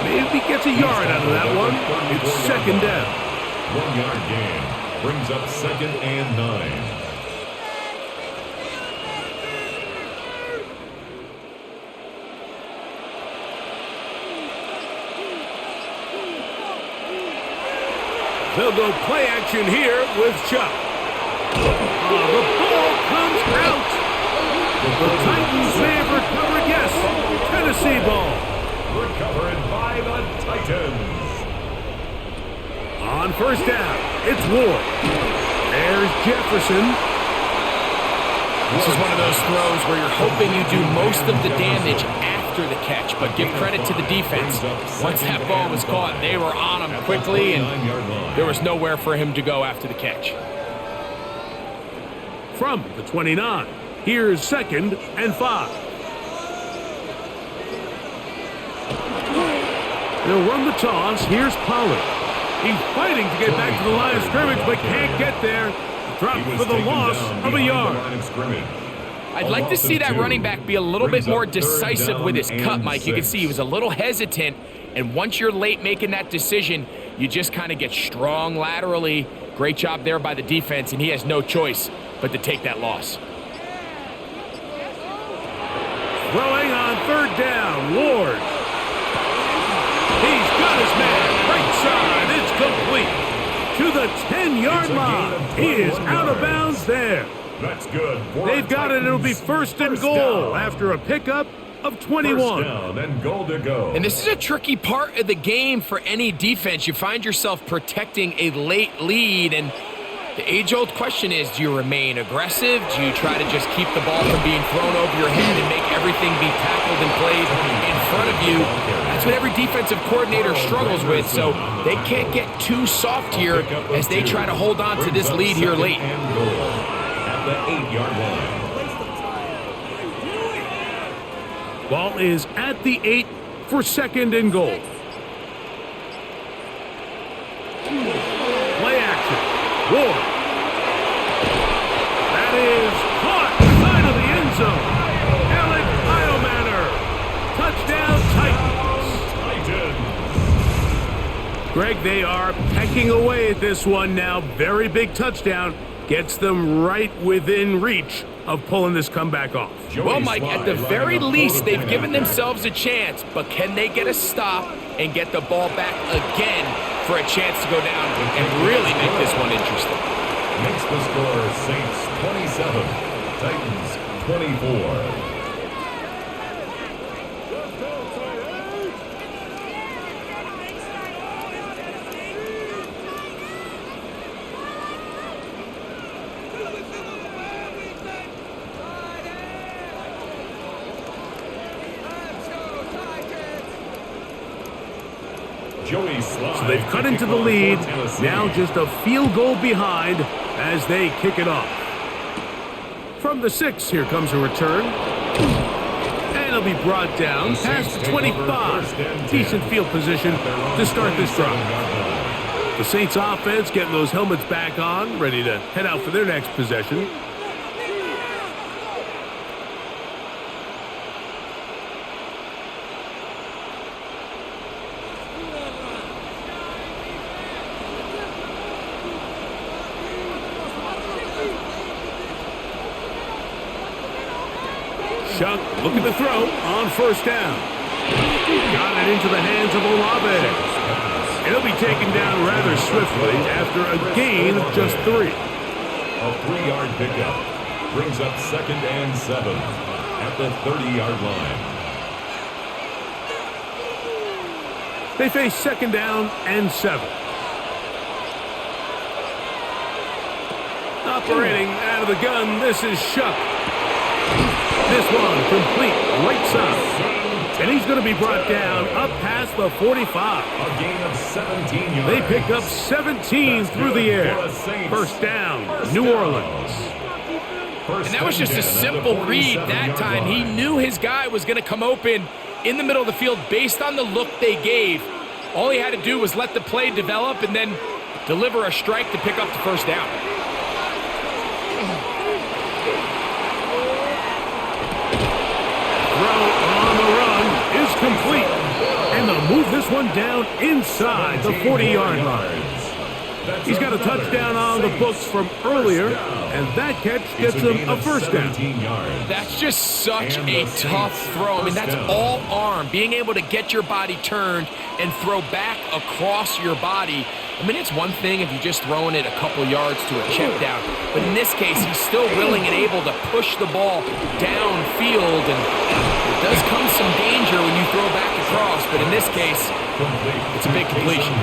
Maybe gets a yard out of that one. It's 2nd down. 1 yard gain brings up 2nd and 9. They'll go play action here with Chuck. The ball comes out. The Titans may have recovered, yes. Tennessee ball. Recovered by the Titans. On 1st down, it's Ward. There's Jefferson. This is one of those throws where you're hoping you do most of the damage after the catch, but give credit to the defense. Once that ball was caught, they were on him quickly, and there was nowhere for him to go after the catch. From the 29, here's 2nd and 5. They'll run the toss. Here's Pollard. He's fighting to get back to the line of scrimmage, but can't get there. Drop for the loss of a yard. I'd like to see that running back be a little bit more decisive with his cut, Mike. You can see he was a little hesitant, and once you're late making that decision, you just kind of get strong laterally. Great job there by the defense, and he has no choice but to take that loss. Throwing on 3rd down, Ward. He's got his man. Right side, it's complete. To the 10-yard line. He is out of bounds there. That's good. They've got it. It'll be 1st and goal after a pickup of 21. 1st down and goal to go. And this is a tricky part of the game for any defense. You find yourself protecting a late lead, and the age-old question is, do you remain aggressive? Do you try to just keep the ball from being thrown over your head and make everything be tackled and played in front of you? That's what every defensive coordinator struggles with, so they can't get too soft here as they try to hold on to this lead here late. At the 8-yard line. Ball is at the 8 for 2nd and goal. Play action. Ward. That is caught side of the end zone. Alec Iomanner. Touchdown, Titans. Greg, they are pecking away at this one now. Very big touchdown. Gets them right within reach of pulling this comeback off. Well, Mike, at the very least, they've given themselves a chance, but can they get a stop and get the ball back again for a chance to go down and really make this one interesting? Makes the score Saints 27, Titans 24. So they've cut into the lead, now just a field goal behind as they kick it off. From the 6, here comes a return. And it'll be brought down past the 25. Decent field position to start this drive. The Saints offense getting those helmets back on, ready to head out for their next possession. Chuck looking to throw on 1st down. Got it into the hands of Olave. He'll be taken down rather swiftly after a gain of just 3. A 3-yard pickup brings up 2nd and 7 at the 30-yard line. They face 2nd down and 7. Operating out of the gun, this is Shuck. This one complete right side. And he's going to be brought down up past the 45. A gain of 17 yards. They pick up 17 through the air. First down, New Orleans. And that was just a simple read that time. He knew his guy was going to come open in the middle of the field based on the look they gave. All he had to do was let the play develop and then deliver a strike to pick up the first down. Complete, and they'll move this one down inside the 40-yard line. He's got a touchdown on the books from earlier, and that catch gets him a first down. That's just such a tough throw. I mean, that's all arm, being able to get your body turned and throw back across your body. I mean, it's one thing if you're just throwing it a couple yards to a check down, but in this case, he's still willing and able to push the ball downfield, and there does come some danger when you throw back across, but in this case, it's a big completion.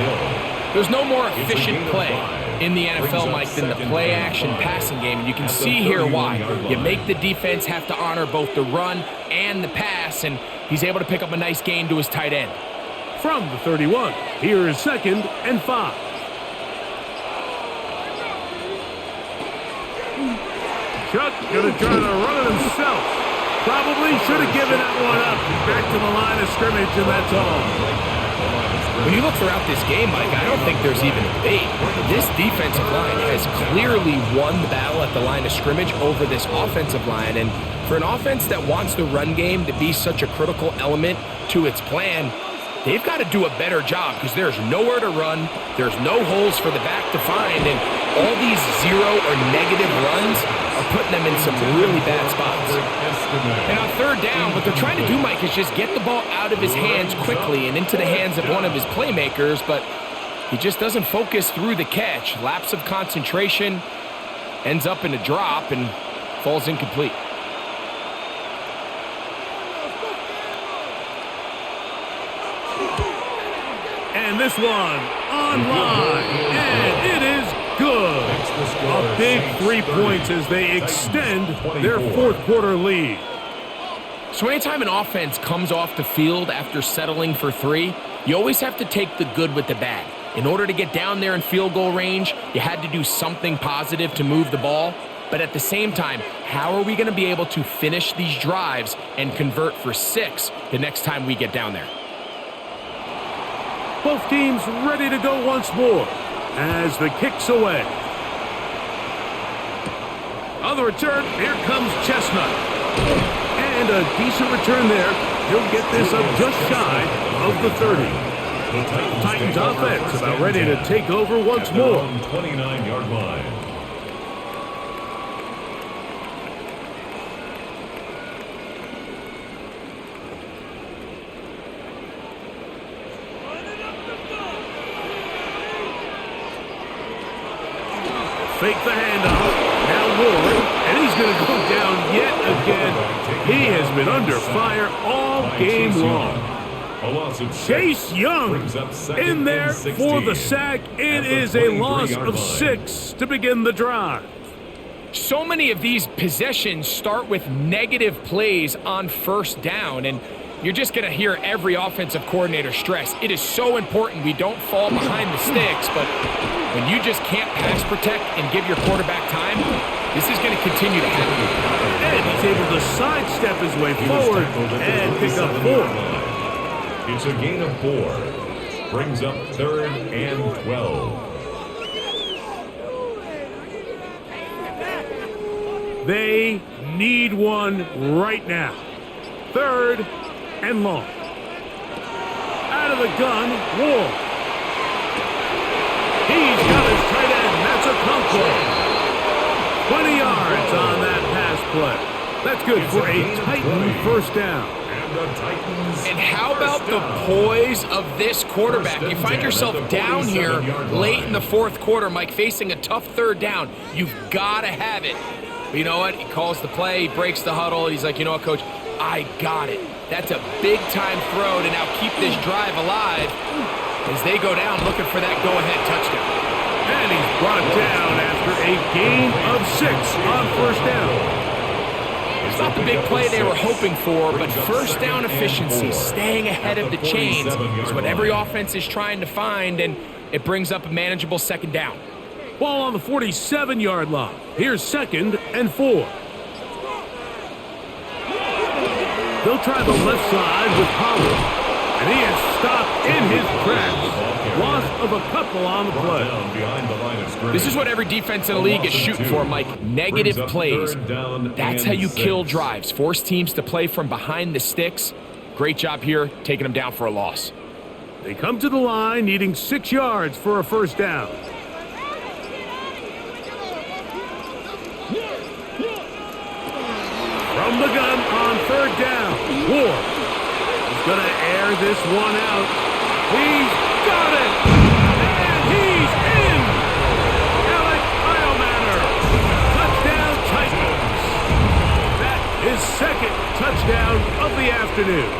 There's no more efficient play in the NFL, Mike, than the play-action passing game, and you can see here why. You make the defense have to honor both the run and the pass, and he's able to pick up a nice gain to his tight end. From the 31, here is 2nd and 5. Chuck going to try to run it himself. Probably should have given that one up. Back to the line of scrimmage, and that's all. When you look throughout this game, Mike, I don't think there's even a debate. This defensive line has clearly won the battle at the line of scrimmage over this offensive line. And for an offense that wants the run game to be such a critical element to its plan, they've got to do a better job because there's nowhere to run, there's no holes for the back to find, and all these zero or negative runs are putting them in some really bad spots. And on 3rd down, what they're trying to do, Mike, is just get the ball out of his hands quickly and into the hands of one of his playmakers, but he just doesn't focus through the catch. Lapse of concentration, ends up in a drop, and falls incomplete. And this one online, and it is good. A big 3 points as they extend their 4th quarter lead. So anytime an offense comes off the field after settling for 3, you always have to take the good with the bad. In order to get down there in field goal range, you had to do something positive to move the ball. But at the same time, how are we going to be able to finish these drives and convert for 6 the next time we get down there? Both teams ready to go once more as the kick's away. On the return, here comes Chestnut. And a decent return there. He'll get this up just shy of the 30. The Titans offense about ready to take over once more. 29-yard line. Fake the handoff. Now Ward, and he's going to go down yet again. He has been under fire all game long. Chase Young in there for the sack. It is a loss of 6 to begin the drive. So many of these possessions start with negative plays on 1st down, and you're just going to hear every offensive coordinator stress. It is so important we don't fall behind the sticks, but when you just can't pass protect and give your quarterback time, this is going to continue to happen. And he's able to sidestep his way forward and pick up 4. It's a gain of 4. Brings up 3rd and 12. They need one right now. 3rd and long. Out of the gun, Ward. He's got his tight end. That's a conquest. 20 yards on that pass play. That's good for a Titan first down. And how about the poise of this quarterback? You find yourself down here late in the 4th quarter, Mike, facing a tough 3rd down. You've got to have it. But you know what? He calls the play, he breaks the huddle. He's like, you know what, Coach? I got it. That's a big-time throw to now keep this drive alive as they go down looking for that go-ahead touchdown. And he's brought down after a gain of 6 on first down. It's not the big play they were hoping for, but first down efficiency, staying ahead of the chains, is what every offense is trying to find, and it brings up a manageable second down. Ball on the 47-yard line. Here's 2nd and 4. They'll try the left side with Pollard. And he is stopped in his tracks. Loss of a couple on the play. This is what every defense in the league is shooting for, Mike. Negative plays. That's how you kill drives. Force teams to play from behind the sticks. Great job here, taking them down for a loss. They come to the line needing 6 yards for a first down. From the gun on 3rd down. Ward. Gonna air this one out. He's got it! And he's in! Alec Eilmaner. Touchdown Titans. That is 2nd touchdown of the afternoon.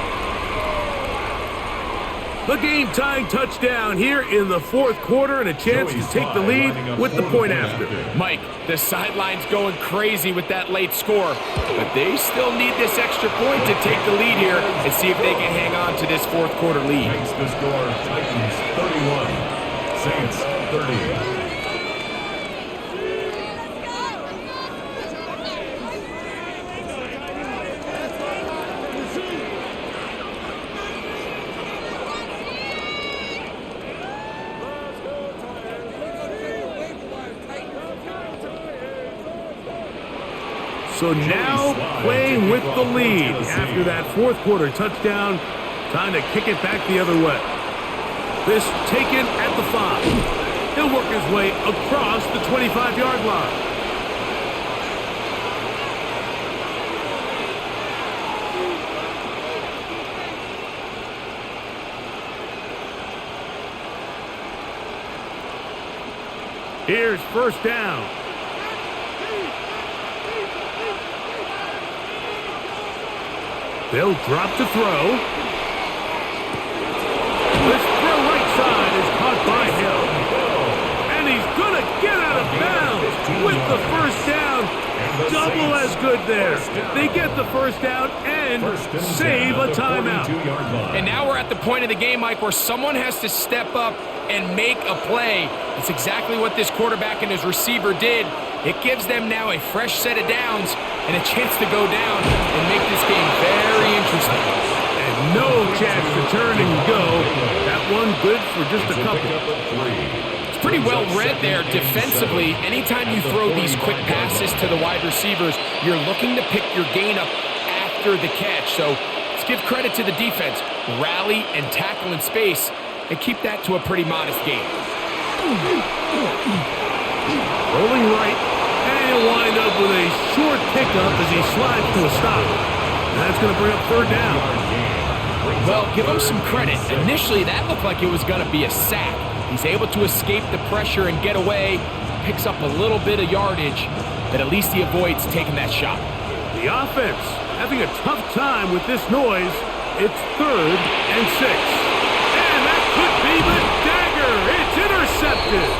The game-tying touchdown here in the 4th quarter and a chance to take the lead with the point after. Mike, the sideline's going crazy with that late score, but they still need this extra point to take the lead here and see if they can hang on to this 4th quarter lead. Makes the score Titans 31, Saints 30. So now playing with the lead after that 4th quarter touchdown, trying to kick it back the other way. This taken at the 5. He'll work his way across the 25-yard line. Here's first down. They'll drop to throw. This throw right side is caught by Hill. And he's going to get out of bounds with the first down. Double as good there. They get the first down and save a timeout. And now we're at the point of the game, Mike, where someone has to step up and make a play. It's exactly what this quarterback and his receiver did. It gives them now a fresh set of downs and a chance to go down and make this game very interesting. And no chance to turn and go. That one good for just a couple. It's pretty well read there defensively. Anytime you throw these quick passes to the wide receivers, you're looking to pick your gain up after the catch. So let's give credit to the defense. Rally and tackle in space and keep that to a pretty modest gain. Rolling right, and he'll wind up with a short pickup as he slides to a stop. And that's going to bring up 3rd down. Well, give him some credit. Initially, that looked like it was going to be a sack. He's able to escape the pressure and get away, picks up a little bit of yardage, but at least he avoids taking that shot. The offense having a tough time with this noise. It's 3rd and 6. And that could be the dagger. It's intercepted.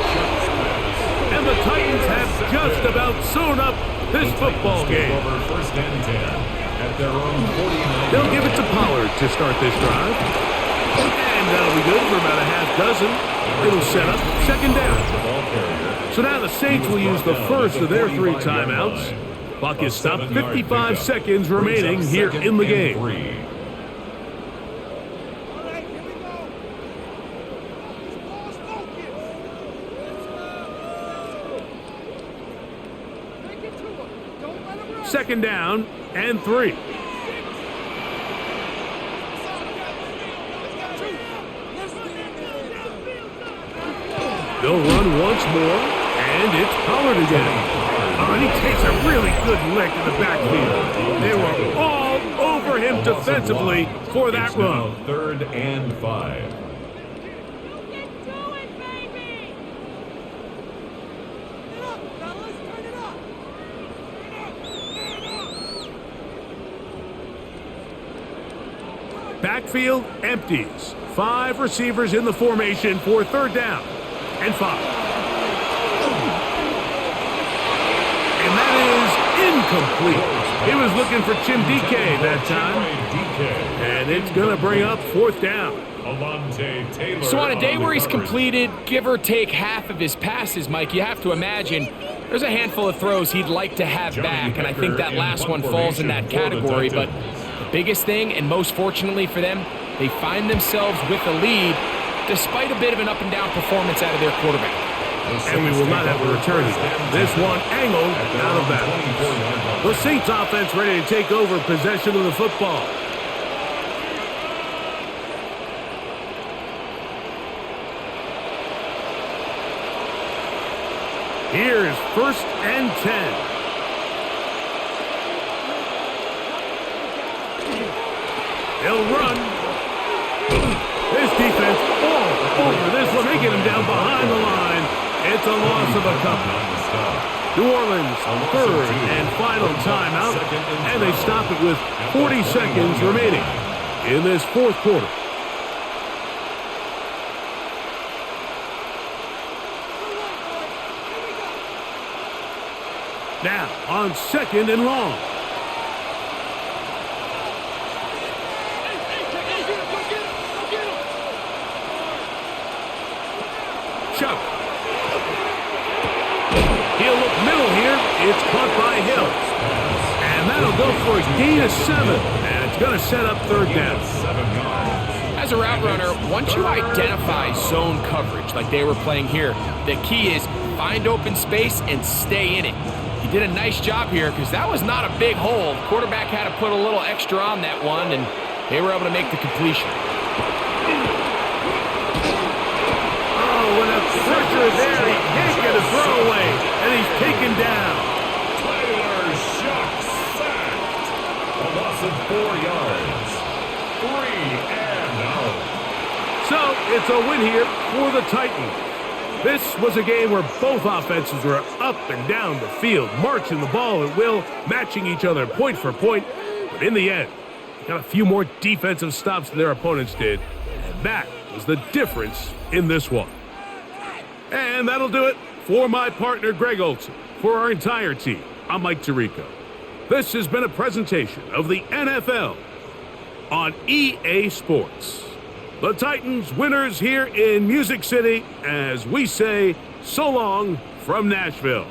And the Titans have just about sewn up this football game. First and 10 at their own 49. They'll give it to Pollard to start this drive. And that'll be good for about a half dozen. It'll set up 2nd down. So now the Saints will use the first of their 3 timeouts. Clock is stopped, 55 seconds remaining here in the game. Second down and 3. They'll run once more, and it's Pollard again. And he takes a really good lick in the backfield. They were all over him defensively for that run. 3rd and 5. Backfield empties. 5 receivers in the formation for 3rd down and 5. And that is incomplete. He was looking for Chim DK that time. And it's going to bring up 4th down. So on a day where he's completed, give or take half of his passes, Mike, you have to imagine there's a handful of throws he'd like to have back, and I think that last one falls in that category. But the biggest thing, and most fortunately for them, they find themselves with a lead despite a bit of an up-and-down performance out of their quarterback. And we will not have a return. This one angled out of bounds. The Saints offense ready to take over possession of the football. Here's 1st and 10. They'll run. This defense all over this one. They get him down behind the line. It's a loss of a couple. New Orleans, 3rd and final timeout. And they stop it with 40 seconds remaining in this 4th quarter. Now on 2nd and long. Chuck. He'll look middle here. It's caught by Hill. And that'll go for a gain of 7. And it's going to set up 3rd down. As a route runner, once you identify zone coverage like they were playing here, the key is find open space and stay in it. He did a nice job here because that was not a big hole. Quarterback had to put a little extra on that one, and they were able to make the completion. Oh, when a pressure there, he can't get a throwaway, and he's taken down. Taylor Shuck sacked. A loss of 4 yards. 3 and out. So it's a win here for the Titans. This was a game where both offenses were up and down the field, marching the ball at will, matching each other point for point. But in the end, they got a few more defensive stops than their opponents did. And that was the difference in this one. And that'll do it for my partner, Greg Olson. For our entire team, I'm Mike Tirico. This has been a presentation of the NFL on EA Sports. The Titans winners here in Music City as we say so long from Nashville.